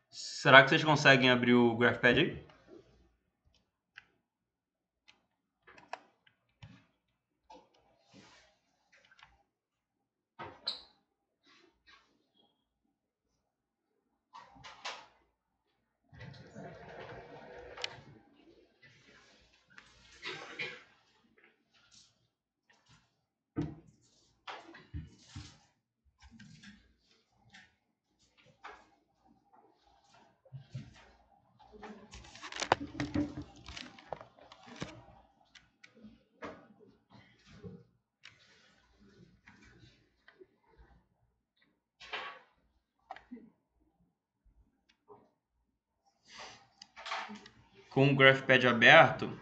Será que vocês conseguem abrir o GraphPad aí? Com o GraphPad aberto.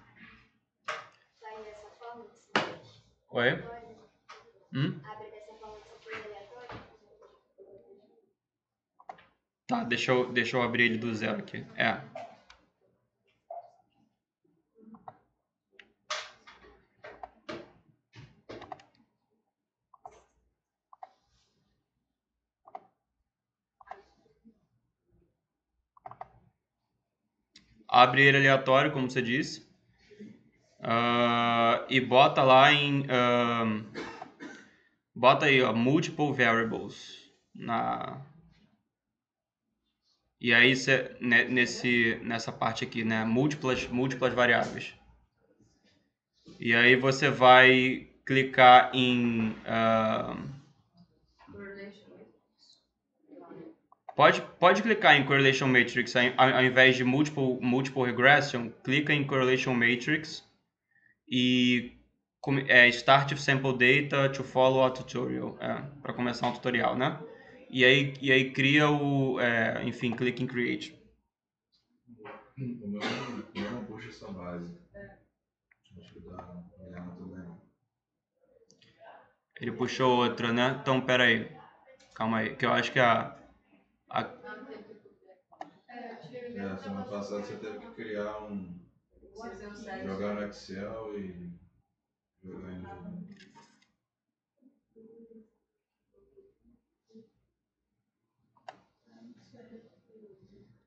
Sai dessa forma que você fez Oi? aleatório? Abre dessa forma que você fez aleatório? Tá, deixa eu abrir ele do zero aqui. Abre ele aleatório, como você disse. E bota lá em... bota aí, ó, multiple variables. E aí, nessa parte aqui, né? Múltiplas variáveis. E aí você vai clicar em... Pode clicar em Correlation Matrix, ao invés de multiple Regression, clica em Correlation Matrix e Start Sample Data to Follow a Tutorial, para começar um tutorial, né? E aí cria enfim, clica em Create. O meu não puxa essa base. Acho que dá também. Ele puxou outra, né? Então, pera aí. Calma aí, que eu acho que semana passada você teve que criar jogar no Excel e jogar em jogo.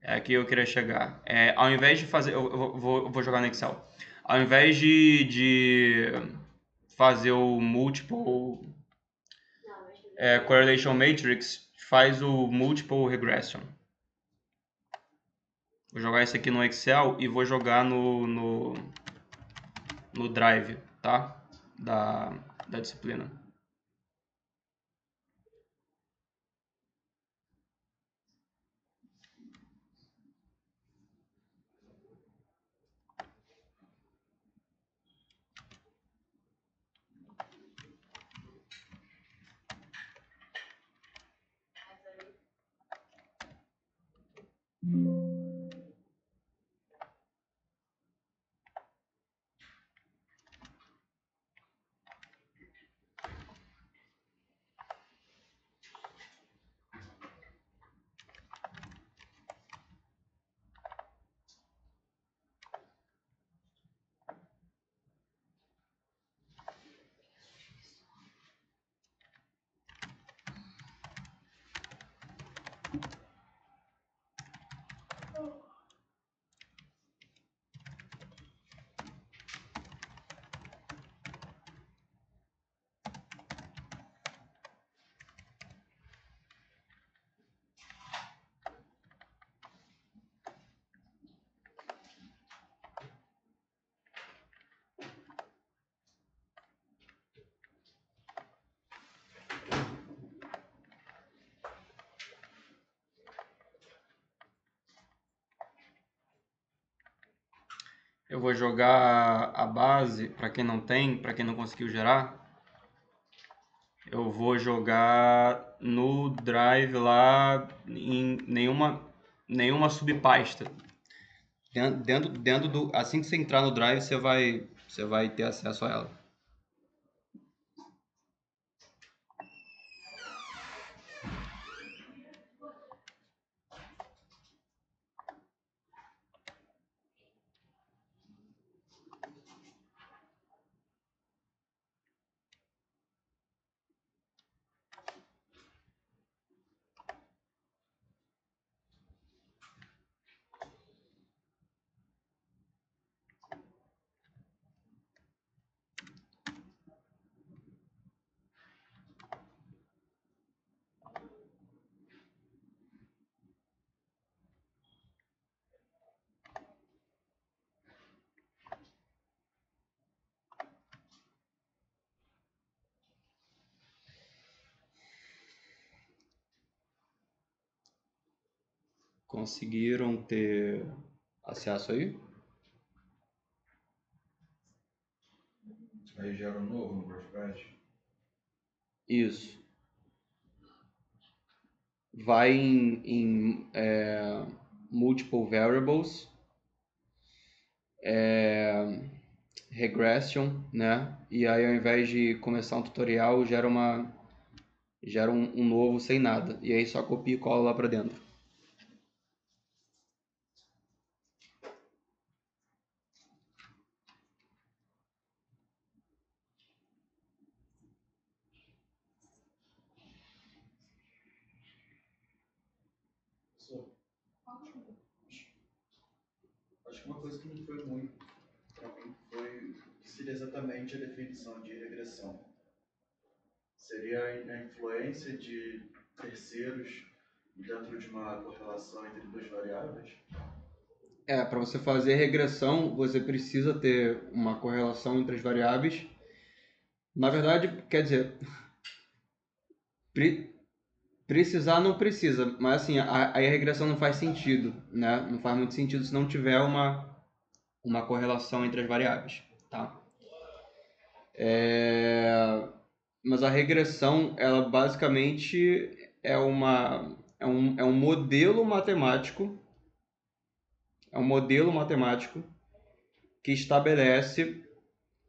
É aqui eu queria chegar. Ao invés de fazer... Eu vou jogar no Excel. Ao invés de fazer o multiple correlation matrix, faz o multiple regression. Vou jogar isso aqui no Excel e vou jogar no Drive, tá? Da disciplina. Eu vou jogar a base, para quem não tem, para quem não conseguiu gerar, eu vou jogar no Drive lá em nenhuma subpasta. Dentro do, assim que você entrar no Drive, você vai ter acesso a ela. Conseguiram ter acesso aí? Aí gera um novo no WordPress. Isso. Vai em multiple variables, regression, né? E aí ao invés de começar um tutorial, gera um novo sem nada. E aí só copia e cola lá para dentro. Acho que uma coisa que não foi muito para mim foi que seria exatamente a definição de regressão. Seria a influência de terceiros dentro de uma correlação entre duas variáveis? Para você fazer regressão, você precisa ter uma correlação entre as variáveis. Na verdade, quer dizer, precisar não precisa, mas assim, aí a regressão não faz sentido, né? Não faz muito sentido se não tiver uma correlação entre as variáveis, tá? Mas a regressão, ela basicamente é um modelo matemático, que estabelece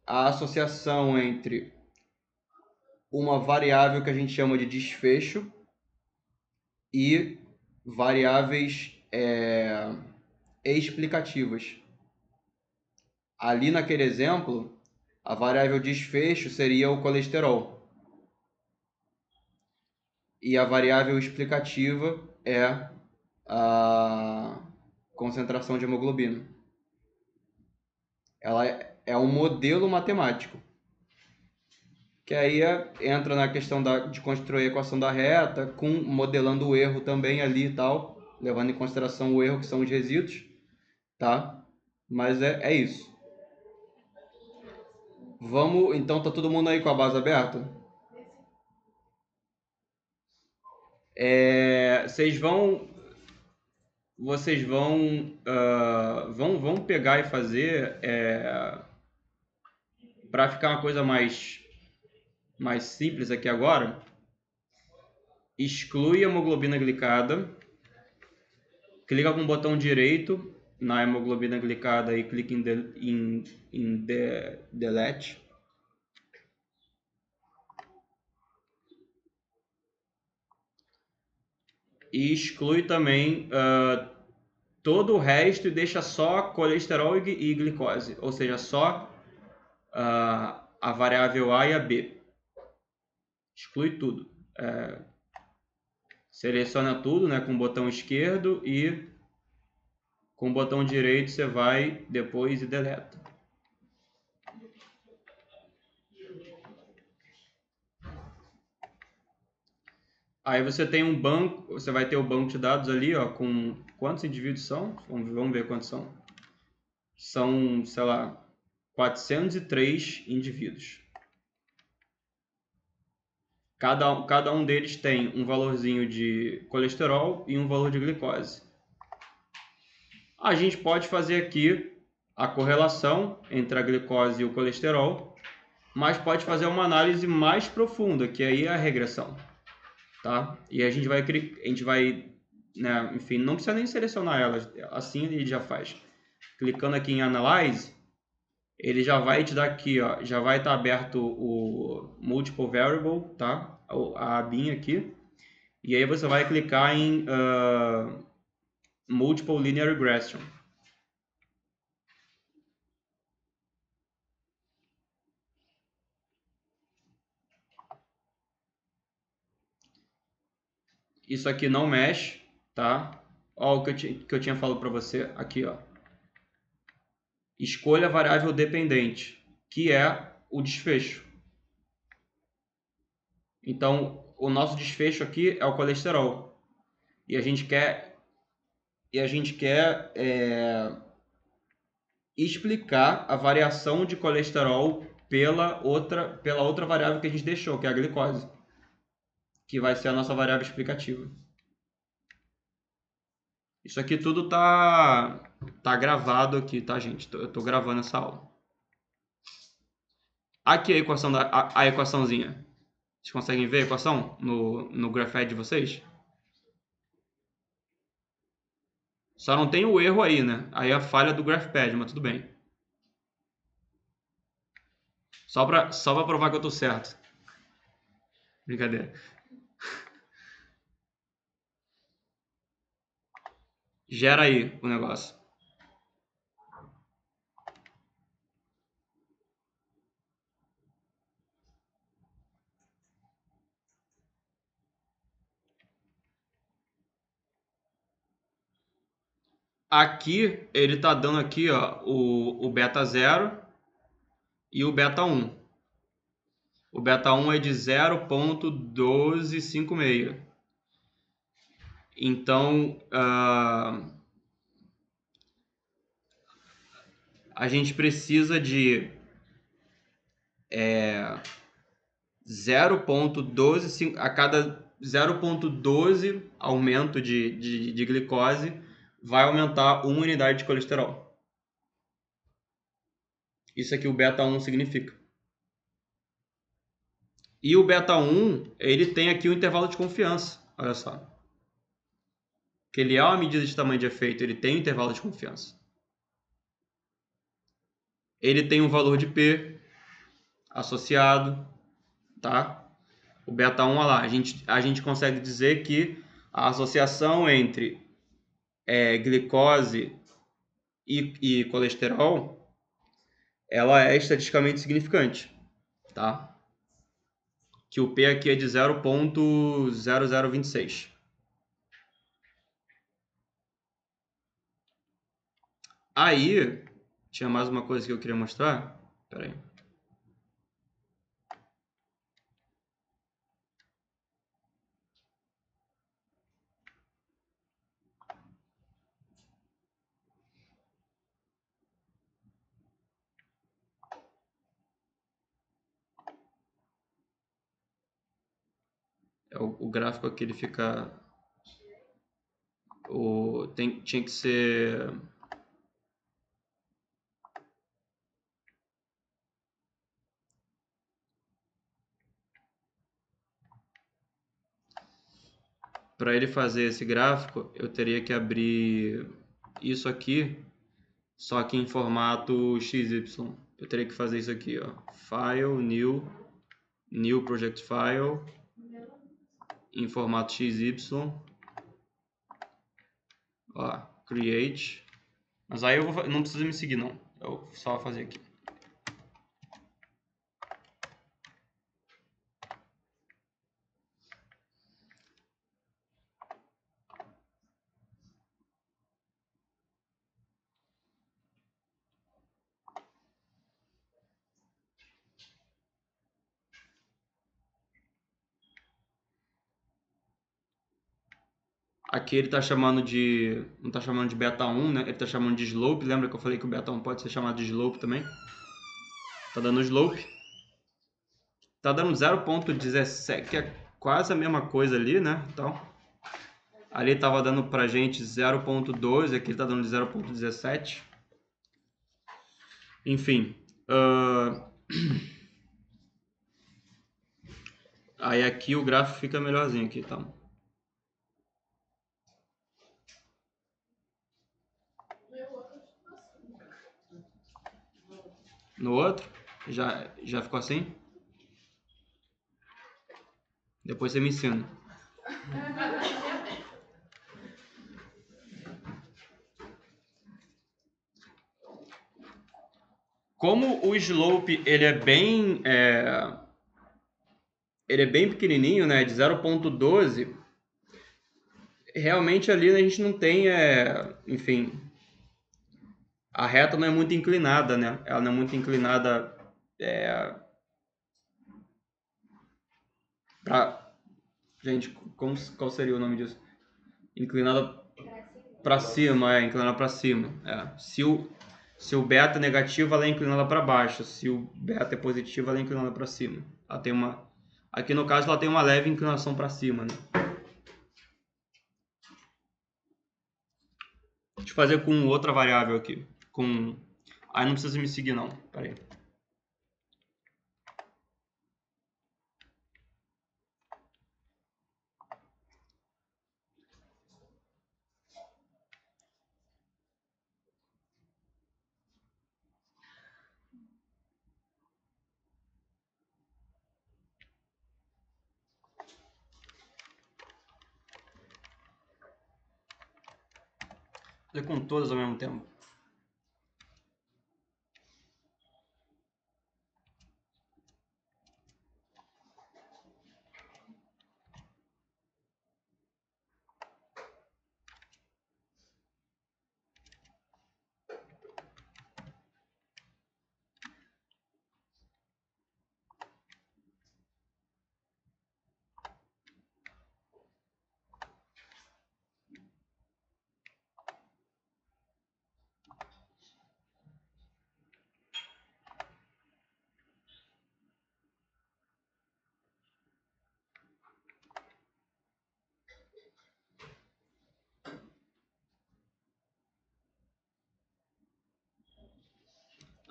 a associação entre uma variável que a gente chama de desfecho e variáveis explicativas. Ali naquele exemplo, a variável desfecho seria o colesterol. E a variável explicativa é a concentração de hemoglobina. Ela é um modelo matemático. Que aí entra na questão de construir a equação da reta, modelando o erro também ali e tal, levando em consideração o erro que são os resíduos, tá? Mas é isso. Vamos, então tá todo mundo aí com a base aberta? Vocês vão pegar e fazer para ficar uma coisa mais simples aqui agora. Exclui a hemoglobina glicada clica com o botão direito na hemoglobina glicada e clica em Delete. E exclui também todo o resto e deixa só colesterol e glicose, ou seja, só a variável A e a B. Exclui tudo. Seleciona tudo, né, com o botão esquerdo e com o botão direito você vai depois e deleta. Aí você tem um banco, você vai ter o banco de dados ali, ó, com quantos indivíduos são? Vamos ver quantos são. São, sei lá, 403 indivíduos. Cada um deles tem um valorzinho de colesterol e um valor de glicose. A gente pode fazer aqui a correlação entre a glicose e o colesterol, mas pode fazer uma análise mais profunda, que aí é a regressão. Tá? E a gente vai, né, enfim, não precisa nem selecionar elas, assim ele já faz. Clicando aqui em Analyze, ele já vai te dar aqui, ó, já vai estar aberto o Multiple Variable, tá? A abinha aqui. E aí você vai clicar em Multiple Linear Regression. Isso aqui não mexe, tá? Ó, o que eu tinha falado para você aqui, ó. Escolha a variável dependente, que é o desfecho. Então, o nosso desfecho aqui é o colesterol. E a gente quer explicar a variação de colesterol pela outra variável que a gente deixou, que é a glicose, que vai ser a nossa variável explicativa. Isso aqui tudo tá gravado aqui, tá, gente? Eu tô gravando essa aula. Aqui a equação a equaçãozinha. Vocês conseguem ver a equação no GraphEd de vocês? Só não tem o erro aí, né? Aí a falha do GraphPad, mas tudo bem. Só pra provar que eu tô certo. Brincadeira. Gera aí o negócio. Aqui, ele tá dando aqui, ó, o beta 0 e o beta 1. O beta 1 é de 0.1256. Então, a gente precisa de 0.12, a cada 0.12 aumento de glicose vai aumentar 1 unidade de colesterol. Isso aqui o beta 1 significa. E o beta 1, ele tem aqui o intervalo de confiança. Olha só. Que ele é uma medida de tamanho de efeito, ele tem um intervalo de confiança. Ele tem um valor de P associado, tá? O beta 1, olha lá, a gente consegue dizer que a associação entre glicose e colesterol, ela é estatisticamente significante, tá? Que o P aqui é de 0.0026. Aí, tinha mais uma coisa que eu queria mostrar. Espera aí. O gráfico aqui ele fica... tinha que ser... para ele fazer esse gráfico, eu teria que abrir isso aqui, só que em formato XY. Eu teria que fazer isso aqui, ó. File, New Project File, em formato XY. Ó, Create. Mas aí eu vou, não precisa me seguir, não. Eu só fazer aqui. Aqui ele está chamando de... não está chamando de beta 1, né? Ele está chamando de slope. Lembra que eu falei que o beta 1 pode ser chamado de slope também? Tá dando slope. Tá dando 0.17, que é quase a mesma coisa ali, né? Então, ali estava dando pra gente 0.12, aqui está dando 0.17. Enfim. Aí aqui o gráfico fica melhorzinho aqui, tá? No outro, já ficou assim? Depois você me ensina. Como o slope ele é bem pequenininho, né, de 0.12, realmente ali a gente não tem, enfim, a reta não é muito inclinada, né? Ela não é muito inclinada para, gente, qual seria o nome disso? Inclinada para cima, inclinada para cima. Se o beta é negativo, ela é inclinada para baixo. Se o beta é positivo, ela é inclinada para cima. Ela tem aqui no caso ela tem uma leve inclinação para cima, né? Deixa eu fazer com outra variável aqui. Aí não precisa me seguir não. Pera aí. Fazer com todas ao mesmo tempo.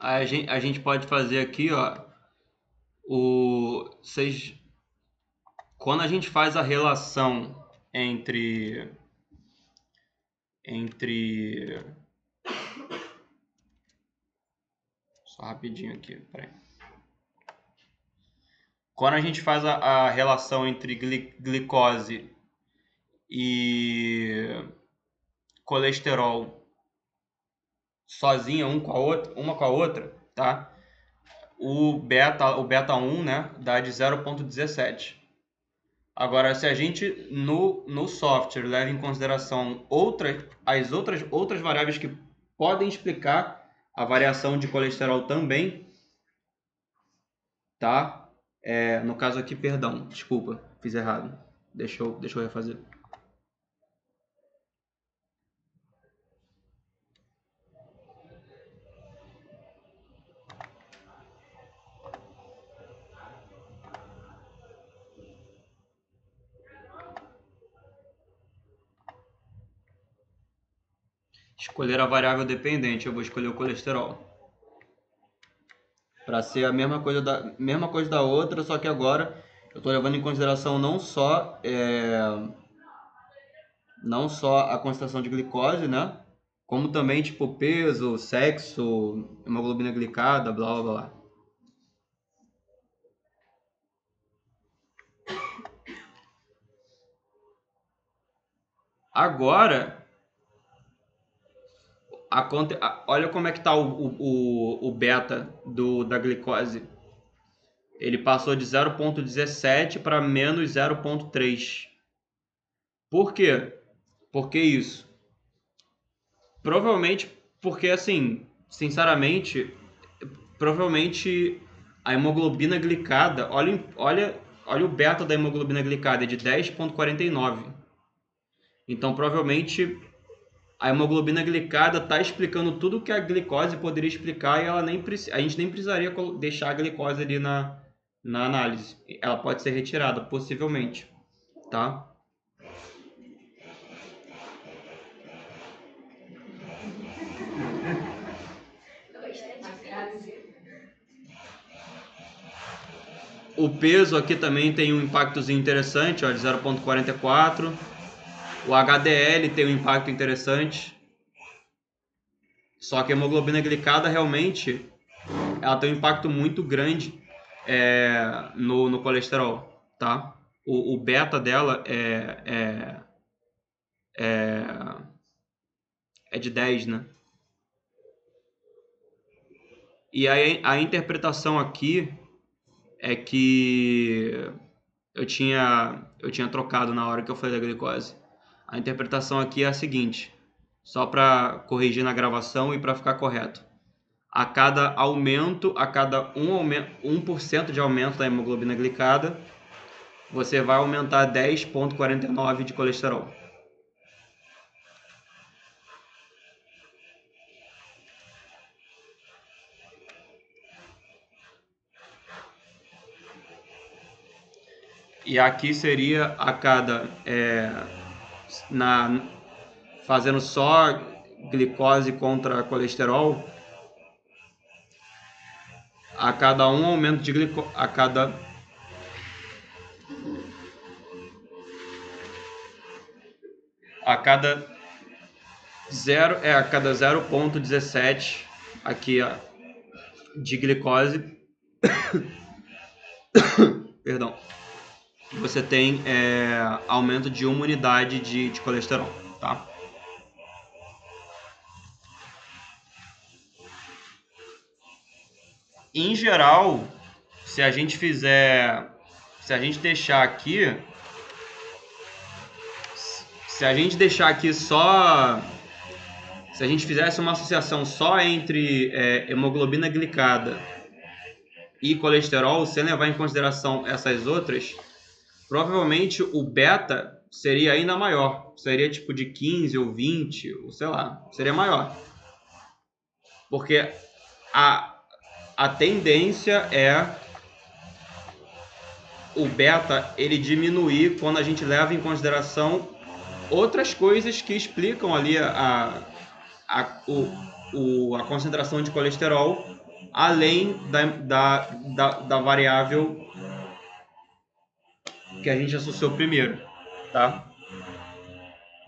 Aí a gente pode fazer aqui, ó, quando a gente faz a relação entre só rapidinho aqui, peraí. Quando a gente faz a relação entre glicose e colesterol sozinha uma com a outra, tá? O beta 1, né, dá de 0.17. Agora, se a gente no software leva em consideração as outras variáveis que podem explicar a variação de colesterol também, tá? No caso aqui, perdão, desculpa, fiz errado. Deixa eu refazer. Escolher a variável dependente, eu vou escolher o colesterol. Para ser a mesma coisa da outra, só que agora eu estou levando em consideração não só Não só a concentração de glicose, né? Como também, tipo, peso, sexo, hemoglobina glicada, blá, blá, blá. Agora, olha como é que tá o beta da glicose. Ele passou de 0,17 para menos 0,3. Por quê? Por que isso? Provavelmente porque, assim, sinceramente, provavelmente a hemoglobina glicada, olha o beta da hemoglobina glicada, é de 10,49. Então, provavelmente, a hemoglobina glicada está explicando tudo que a glicose poderia explicar e a gente nem precisaria deixar a glicose ali na análise. Ela pode ser retirada, possivelmente, tá? O peso aqui também tem um impactozinho interessante, ó, de 0,44. O HDL tem um impacto interessante. Só que a hemoglobina glicada realmente ela tem um impacto muito grande no colesterol, tá? O beta dela é de 10, né? E aí a interpretação aqui é que eu tinha trocado na hora que eu falei da glicose. A interpretação aqui é a seguinte, só para corrigir na gravação e para ficar correto. A cada 1% de aumento da hemoglobina glicada, você vai aumentar 10,49 de colesterol. E aqui seria a cada... fazendo só glicose contra colesterol, a cada um aumento de glicose... A cada 0,17 aqui ó, de glicose, perdão, você tem aumento de 1 unidade de colesterol, tá? Em geral, se a gente deixar aqui só, se a gente fizesse uma associação só entre hemoglobina glicada e colesterol, sem levar em consideração essas outras, provavelmente o beta seria ainda maior. Seria tipo de 15 ou 20, ou sei lá, seria maior. Porque a tendência é o beta ele diminuir quando a gente leva em consideração outras coisas que explicam ali a concentração de colesterol, além da variável que a gente associou primeiro, tá?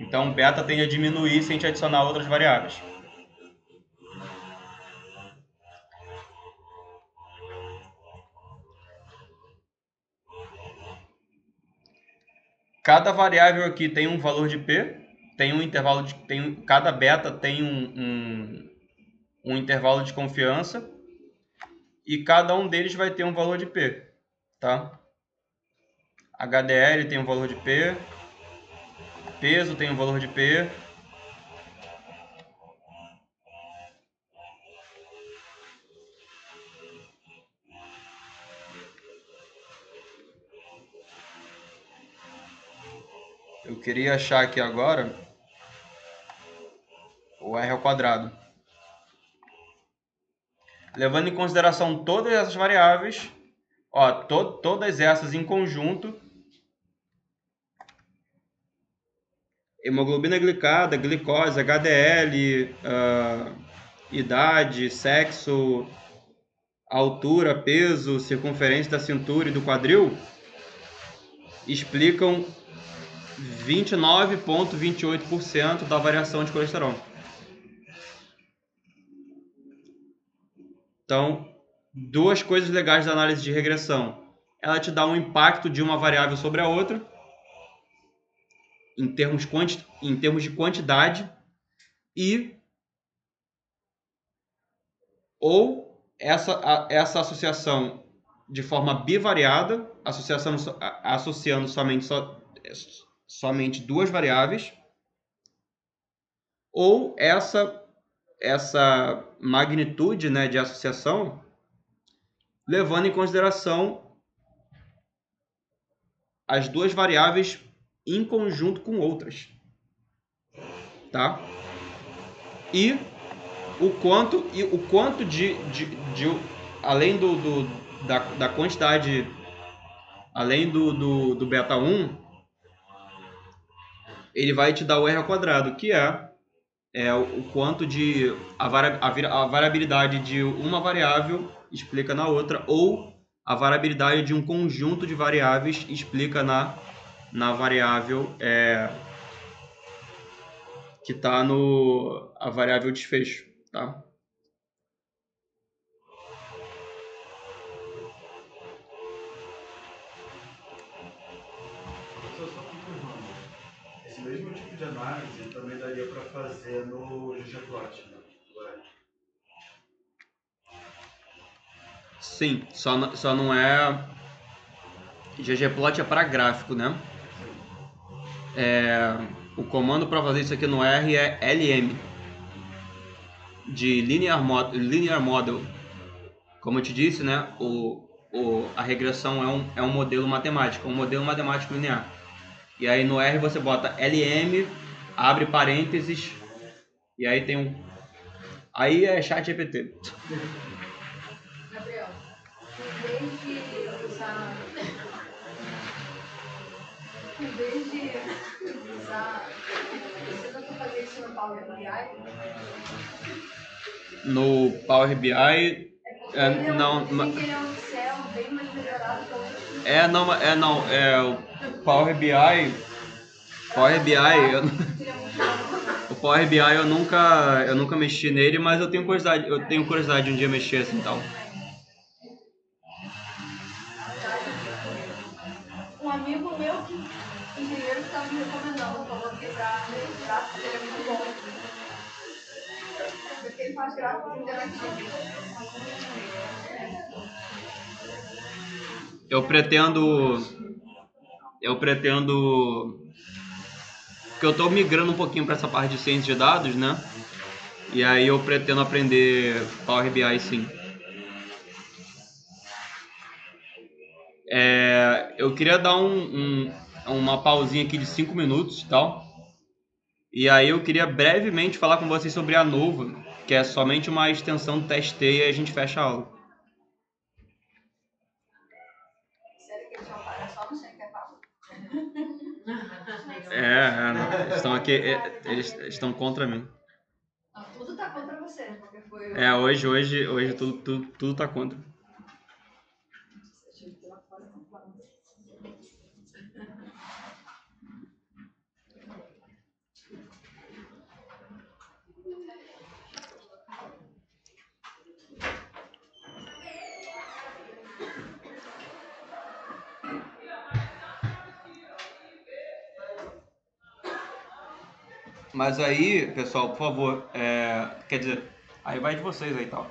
Então, beta tende a diminuir se a gente adicionar outras variáveis. Cada variável aqui tem um valor de P, tem um intervalo cada beta tem um intervalo de confiança e cada um deles vai ter um valor de P, tá? HDL tem um valor de P, peso tem um valor de P, eu queria achar aqui agora o R ao quadrado. Levando em consideração todas essas variáveis, ó, todas essas em conjunto, hemoglobina glicada, glicose, HDL, idade, sexo, altura, peso, circunferência da cintura e do quadril, explicam 29,28% da variação de colesterol. Então, duas coisas legais da análise de regressão. Ela te dá um impacto de uma variável sobre a outra, em termos de quantidade, ou essa associação de forma bivariada, associando somente duas variáveis, ou essa magnitude, né, de associação, levando em consideração as duas variáveis em conjunto com outras, tá? E o quanto de além da quantidade, além do beta 1, ele vai te dar o R ao quadrado, que é o quanto de a variabilidade de uma variável explica na outra, ou a variabilidade de um conjunto de variáveis explica na variável que está a variável desfecho, tá? Só confirmando. Esse mesmo tipo de análise também daria para fazer no ggplot, né? Sim, só não é... ggplot é para gráfico, né? O comando para fazer isso aqui no R é LM, de Linear Model. Como eu te disse, né? A regressão é um modelo matemático, linear. E aí no R você bota LM, abre parênteses, e aí tem um... Aí é ChatGPT. Gabriel, em vez de usar, você não for fazer isso no Power BI? No Power BI, não... Dizem que ele é um Excel bem mais melhorado que o outro. o Power BI... O Power BI eu nunca mexi nele, mas eu tenho curiosidade de um dia mexer assim, tal. Um amigo meu engenheiro estava me recomendando, falou que o gráfico dele é muito bom. Porque ele faz gráficos interativos. Eu pretendo porque eu estou migrando um pouquinho para essa parte de ciência de dados, né? E aí eu pretendo aprender Power BI, sim. Eu queria dar uma pausinha aqui de 5 minutos e tal. E aí eu queria brevemente falar com vocês sobre a Nova, que é somente uma extensão do testeia e a gente fecha a aula. Sério que eles vão parar só no centro, Paulo? Não. Eles estão aqui, eles estão contra mim. Não, tudo tá contra você, porque foi... Hoje tudo tá contra. Mas aí, pessoal, por favor, quer dizer, aí vai de vocês aí e tal.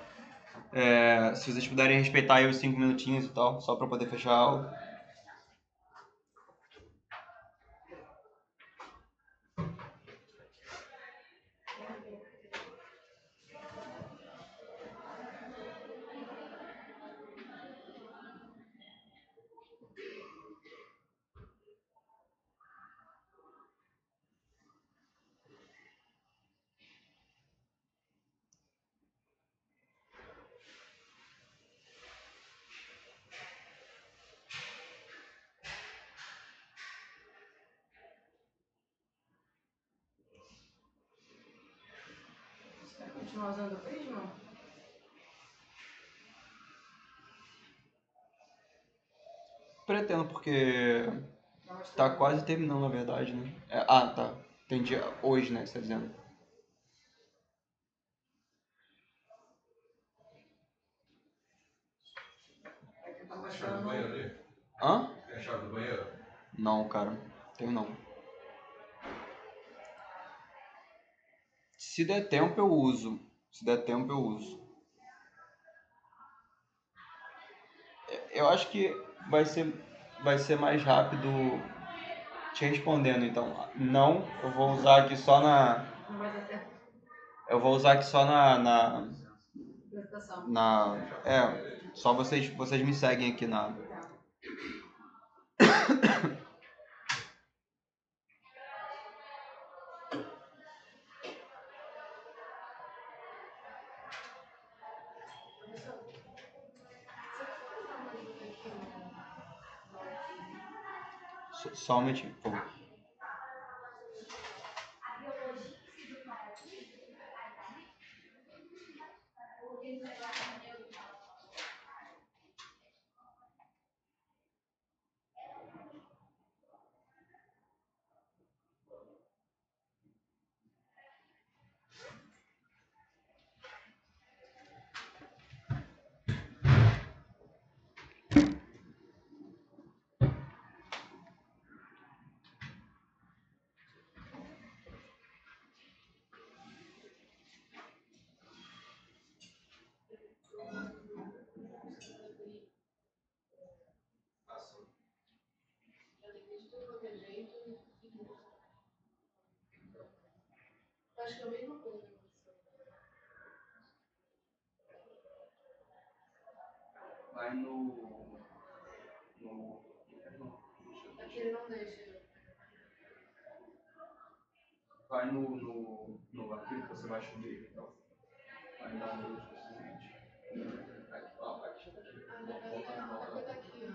Se vocês puderem respeitar aí os 5 minutinhos e tal, só para poder fechar a aula. Você vai continuar usando o Prisma? Pretendo, porque... Não, Tá quase terminando, na verdade, né? Tá. Entendi. Hoje, né, que você tá dizendo. Tá Tem a chave do banheiro ali? Hã? Tem a chave do banheiro? Não, cara. Tenho não. Se der tempo, eu uso. Se der tempo, eu uso. Eu acho que vai ser mais rápido te respondendo, então. Não, eu vou usar aqui só na... Não vai dar tempo. Eu vou usar aqui só na... Apresentação. Só vocês me seguem aqui na... Só um minutinho, por favor. Acho que é a mesma coisa. Vai Aqui ele não deixa. Vai no arquivo que você vai subir, então. Vai dar um suficiente. Aqui, ó, aqui. A coisa aqui, ó.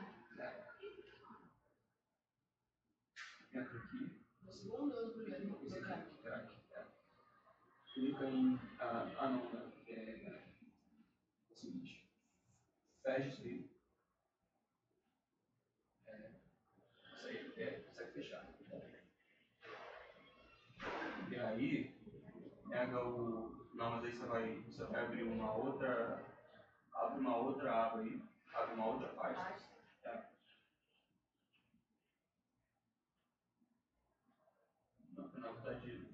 Entra aqui. No segundo ou no primeiro? No crack. Clica em... não. É o seguinte. Fecha isso aí. Isso aí, consegue fechar. E aí, pega o... Não, mas aí você vai abrir uma outra... Abre uma outra aba aí. Abre uma outra página. Na verdade,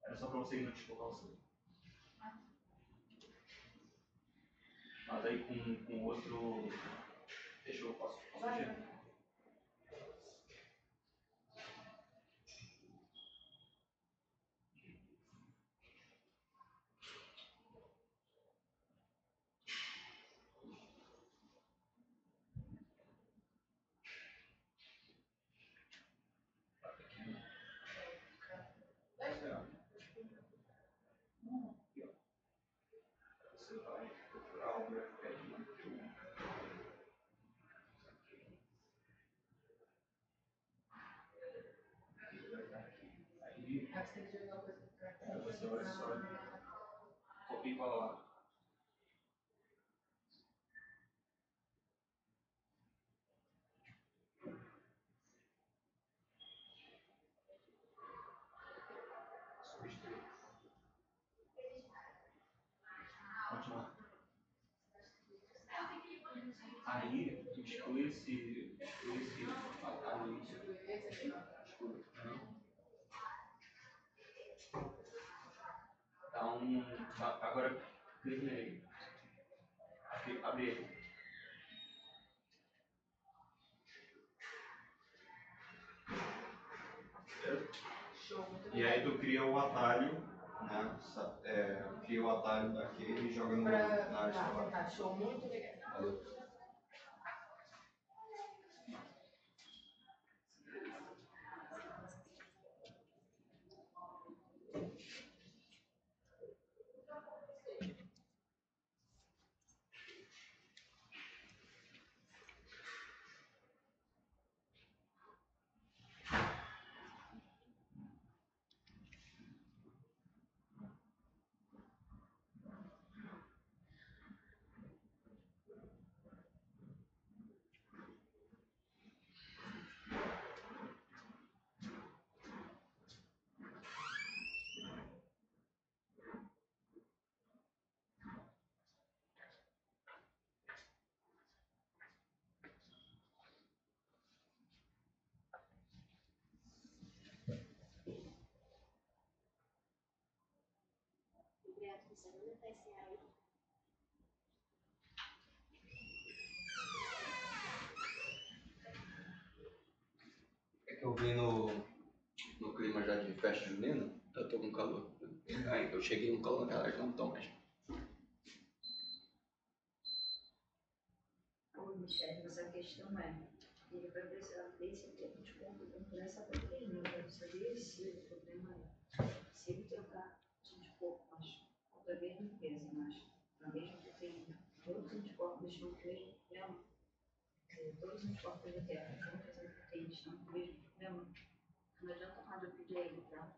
era só para você identificar o seu. Mas aí com outro... Deixa eu posso sugerir. Você vai procurar o UFL. Aí você vai só copia e cola lá. Substituir. Continuar. Aí, exclui esse atalho. Exclui. Agora, clique nele. Aqui, abre ele. E aí tu cria o atalho, né? Cria o atalho daquele e joga na história. Tá, show, muito obrigada. Valeu. aqui, só não tá esse aí. É que eu vim no clima já de festa junina, eu tô com calor. Aí eu cheguei com calor naquela, não tô mais. Ô, Michele, mas a questão é, ele vai precisar desse tempo de compra por essa proteína. Eu quero saber se o problema é, se ele trocar de anticorpo, mas outra vez não pesa, mas a mesma proteína, todos os anticorpos estão com o mesmo problema, todos os anticorpos da terra estão com essa proteína, estão com o mesmo problema, não adianta mais eu pedir ele para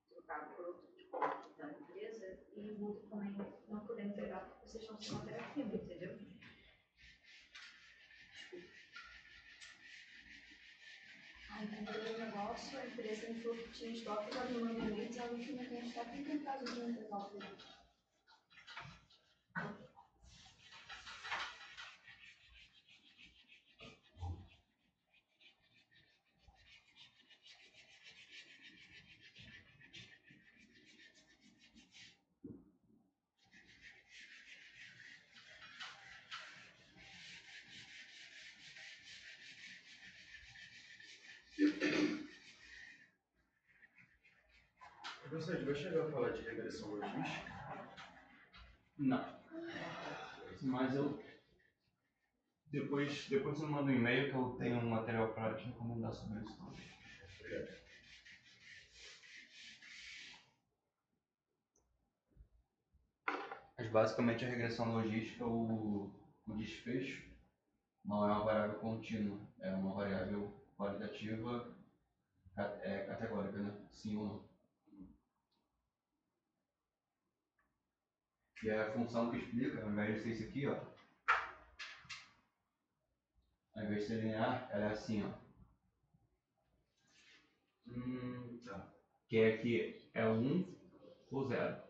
trocar por outro anticorpo da empresa e o outro também não poder entregar porque vocês estão sem matéria-prima, entendeu? Aí vendeu o negócio, a empresa me falou que tinha estoque, ela me mandou um e-mail dizendo que não tem estoque, não tem caso de entregar o produto. Você vai chegar a falar de regressão logística? Não. Mas eu... Depois você manda um e-mail que eu tenho um material para te recomendar sobre isso também. Obrigado. Mas basicamente a regressão logística, o desfecho, não é uma variável contínua, é uma variável qualitativa categórica, né? Sim ou não. E a função que explica, ao invés de ser isso aqui, ó, ao invés de ser linear, ela é assim, ó. Tá. Que é que é 1 ou 0.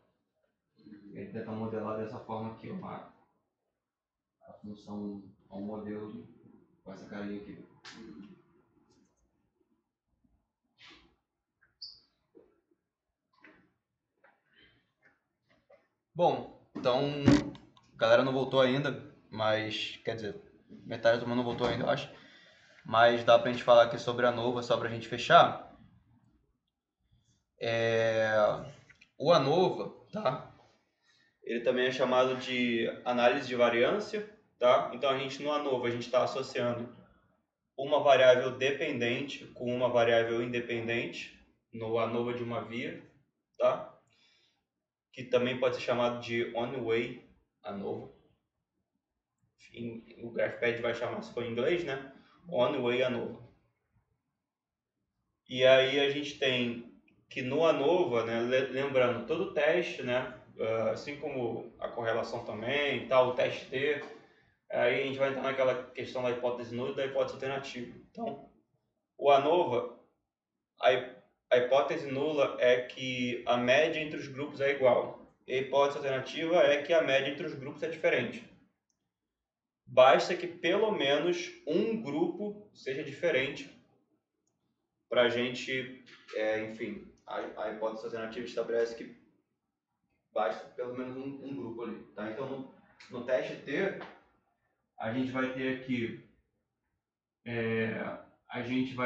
Ele tenta modelar dessa forma aqui, ó, a função, um modelo com essa carinha aqui. Bom, então a galera não voltou ainda, mas quer dizer, metade do mundo não voltou ainda, eu acho. Mas dá pra gente falar aqui sobre a Nova, só pra gente fechar. O ANOVA, tá? Ele também é chamado de análise de variância, tá? Então a gente no ANOVA a gente está associando uma variável dependente com uma variável independente no ANOVA de uma via, tá? Que também pode ser chamado de one-way ANOVA. O GraphPad vai chamar, se for em inglês, né? One-way ANOVA. E aí a gente tem que no ANOVA, né, lembrando, todo teste, né, assim como a correlação também, tal, o teste T, aí a gente vai entrar naquela questão da hipótese nula e da hipótese alternativa. Então, o ANOVA, a hipótese nula é que a média entre os grupos é igual. E a hipótese alternativa é que a média entre os grupos é diferente. Basta que pelo menos um grupo seja diferente para a gente, enfim, a hipótese alternativa estabelece que basta pelo menos um grupo ali. Tá? Então, no teste T, a gente vai ter aqui, a gente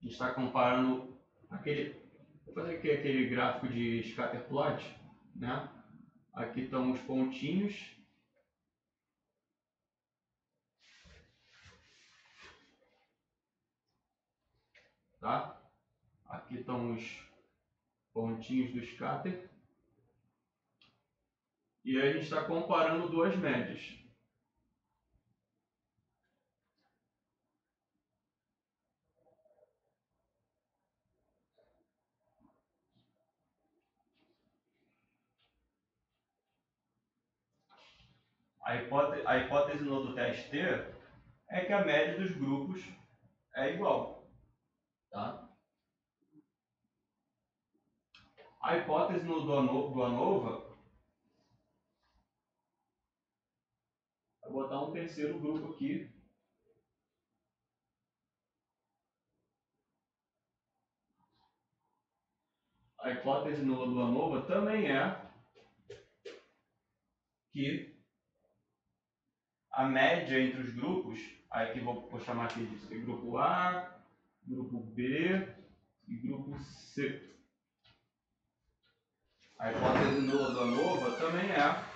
está comparando vou fazer aqui aquele gráfico de scatter plot, né? Aqui estão os pontinhos. Tá? Aqui estão os pontinhos do scatter. E aí a gente está comparando duas médias. A hipótese no do teste T é que a média dos grupos é igual. Tá? A hipótese no do ANOVA, vou botar um terceiro grupo aqui. a hipótese nula do ANOVA também é que a média entre os grupos, aí que vou chamar aqui de grupo A, grupo B e grupo C. A hipótese nula do ANOVA também é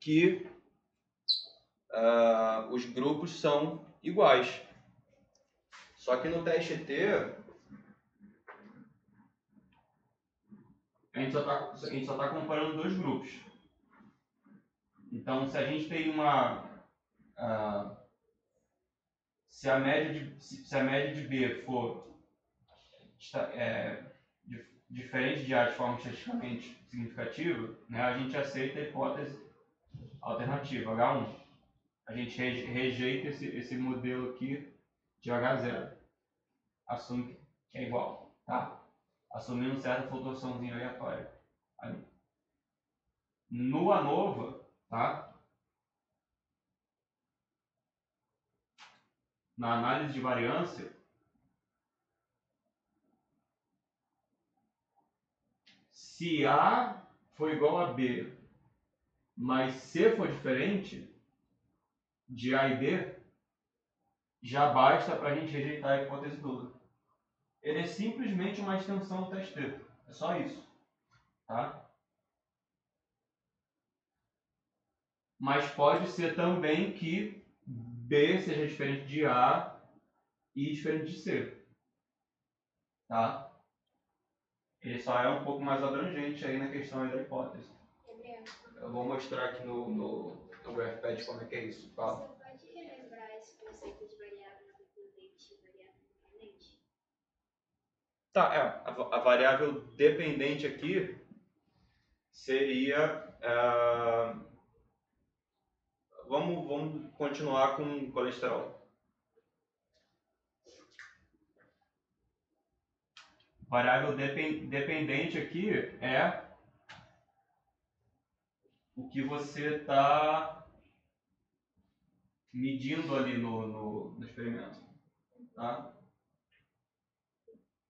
que os grupos são iguais. Só que no teste T, a gente só está comparando dois grupos. Então, se a gente tem se a média de B for diferente de A de forma estatisticamente significativa, né, a gente aceita a hipótese alternativa, H1. A gente rejeita esse modelo aqui de H0. Assume que é igual, tá? Assumindo certa flutuaçãozinha aleatória ali. No ANOVA, tá? Na análise de variância, se A for igual a B, mas C for diferente de A e B, já basta para a gente rejeitar a hipótese nula. Ele é simplesmente uma extensão do teste T. É só isso. Tá? Mas pode ser também que B seja diferente de A e diferente de C. Tá? Ele só é um pouco mais abrangente aí na questão aí da hipótese. Eu vou mostrar aqui no GraphPad como é que é isso. Fala. Você pode relembrar esse conceito de variável dependente e variável independente? Tá, a variável dependente aqui seria... Vamos continuar com colesterol. Variável dependente aqui é o que você está medindo ali no experimento. Tá?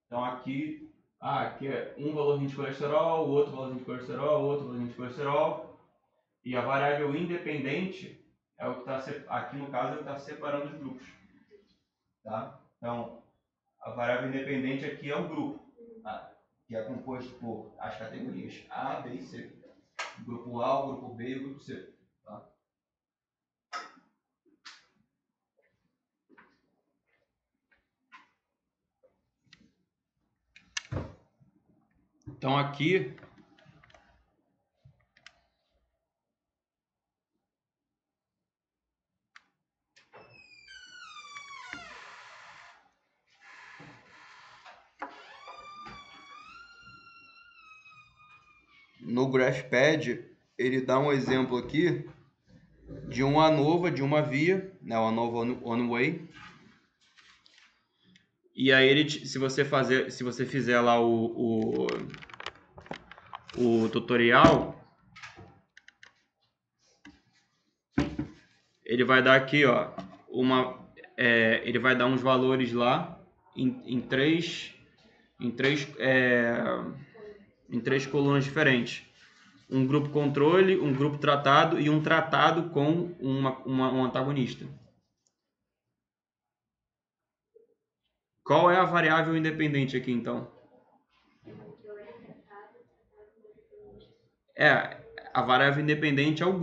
Então aqui é um valorzinho de colesterol, outro valorzinho de colesterol, outro valorzinho de colesterol. E a variável independente é o que está, aqui no caso, é o que está separando os grupos. Tá? Então, a variável independente aqui é o grupo, tá? Que é composto por as categorias A, B e C. O grupo A, o grupo B e o grupo C. Tá? Então aqui no GraphPad ele dá um exemplo aqui de uma ANOVA, de uma via, né, o ANOVA One Way. E aí ele, se você fizer lá o tutorial, ele vai dar aqui, ó, ele vai dar uns valores lá em três colunas diferentes. Um grupo controle, um grupo tratado e um tratado com um antagonista. Qual é a variável independente aqui, então? A variável independente é o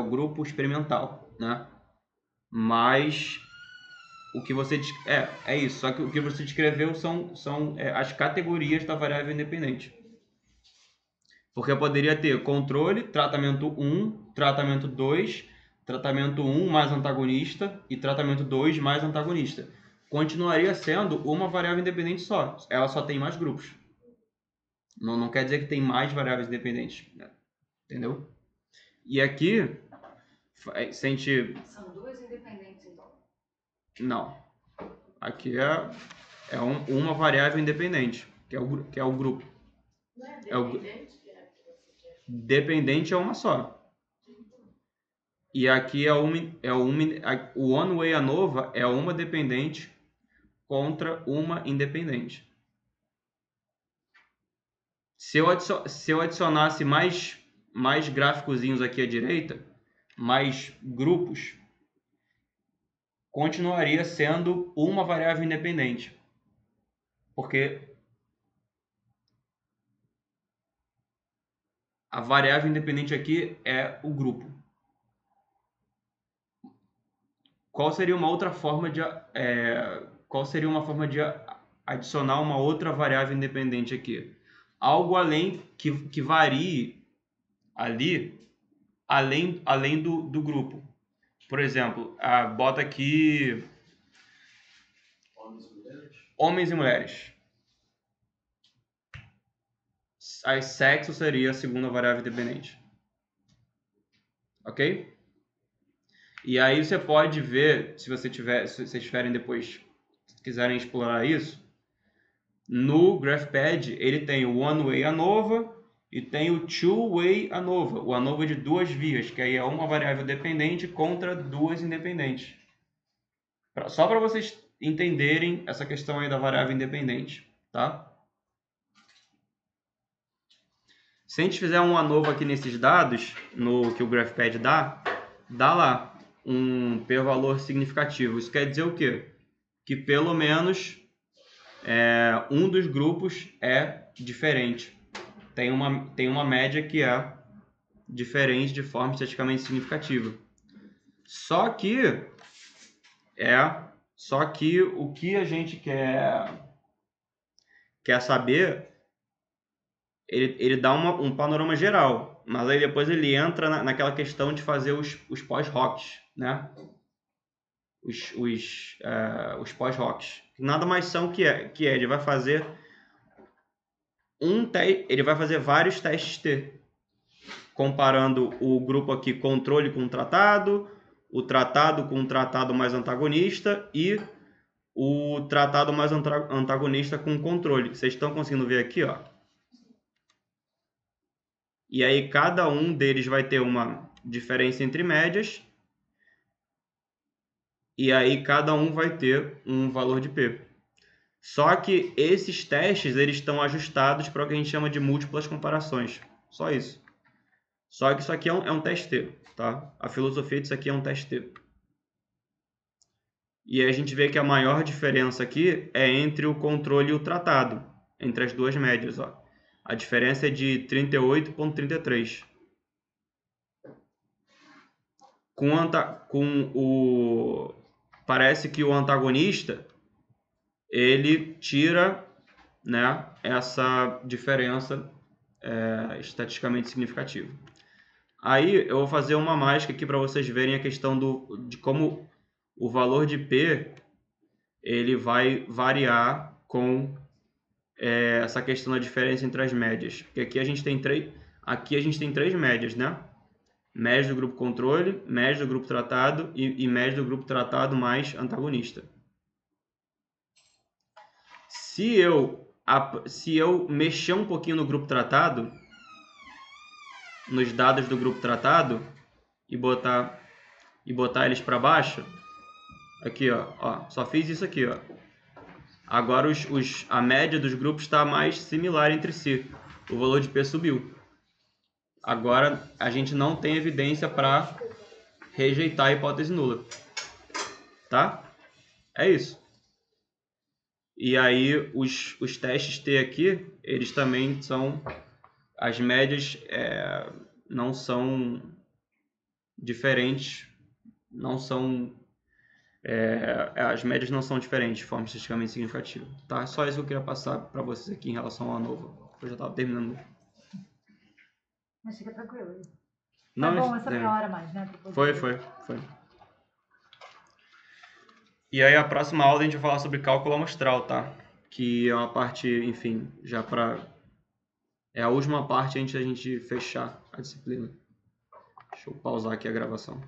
grupo experimental, né? Mas o que você é isso, só que o que você descreveu são as categorias da variável independente. Porque eu poderia ter controle, tratamento 1, tratamento 2, tratamento 1 mais antagonista e tratamento 2 mais antagonista. Continuaria sendo uma variável independente só. Ela só tem mais grupos. Não quer dizer que tem mais variáveis independentes. Entendeu? E aqui, se a gente... São duas independentes, então? Não. Aqui é uma variável independente, que é o grupo. Não é dependente? Dependente é uma só. E aqui o One Way ANOVA é uma dependente contra uma independente. Se eu adicionasse mais gráficozinhos aqui à direita, mais grupos, continuaria sendo uma variável independente. Porque a variável independente aqui é o grupo. Qual seria uma forma de adicionar uma outra variável independente aqui? Algo além que varie ali, além do grupo. Por exemplo, bota aqui homens e mulheres. Aí sexo seria a segunda variável independente. Ok? E aí você pode ver, se vocês tiverem depois, quiserem explorar isso, no GraphPad ele tem o one-way ANOVA e tem o two-way ANOVA. O ANOVA é de duas vias, que aí é uma variável dependente contra duas independentes. Só para vocês entenderem essa questão aí da variável independente, tá? Se a gente fizer um ANOVA aqui nesses dados, no que o GraphPad dá lá um p-valor significativo. Isso quer dizer o quê? Que pelo menos um dos grupos é diferente. Tem uma média que é diferente de forma estatisticamente significativa. Só que o que a gente quer saber, ele dá um panorama geral, mas aí depois ele entra naquela questão de fazer os pós-rocks, né? Os pós-rocks. Nada mais são que ele vai fazer ele vai fazer vários testes T, comparando o grupo aqui controle com tratado, o tratado com o tratado mais antagonista e o tratado mais antagonista com controle. Vocês estão conseguindo ver aqui, ó? E aí cada um deles vai ter uma diferença entre médias. E aí cada um vai ter um valor de P. Só que esses testes eles estão ajustados para o que a gente chama de múltiplas comparações. Só isso. Só que isso aqui é um teste T, tá? A filosofia disso aqui é um teste T. E aí a gente vê que a maior diferença aqui é entre o controle e o tratado, entre as duas médias, ó. A diferença é de 38,33. Parece que o antagonista ele tira, né, essa diferença estatisticamente significativa. Aí eu vou fazer uma mágica aqui para vocês verem a questão de como o valor de P ele vai variar com essa questão da diferença entre as médias. Porque aqui a gente tem três médias, né? Média do grupo controle, média do grupo tratado e média do grupo tratado mais antagonista. Se eu mexer um pouquinho no grupo tratado, nos dados do grupo tratado e botar eles para baixo, aqui ó, só fiz isso aqui, ó. Agora a média dos grupos está mais similar entre si. O valor de P subiu. Agora a gente não tem evidência para rejeitar a hipótese nula, tá? É isso. E aí os testes T aqui, eles também são, as médias não são diferentes, as médias não são diferentes de forma estatisticamente significativa, tá? Só isso que eu queria passar para vocês aqui em relação ao ANOVA. Eu já estava terminando. Mas fica tranquilo. Não, tá bom essa meia hora mais, né? Foi. E aí a próxima aula a gente vai falar sobre cálculo amostral, tá? Que é uma parte, enfim, é a última parte antes da gente fechar a disciplina. Deixa eu pausar aqui a gravação.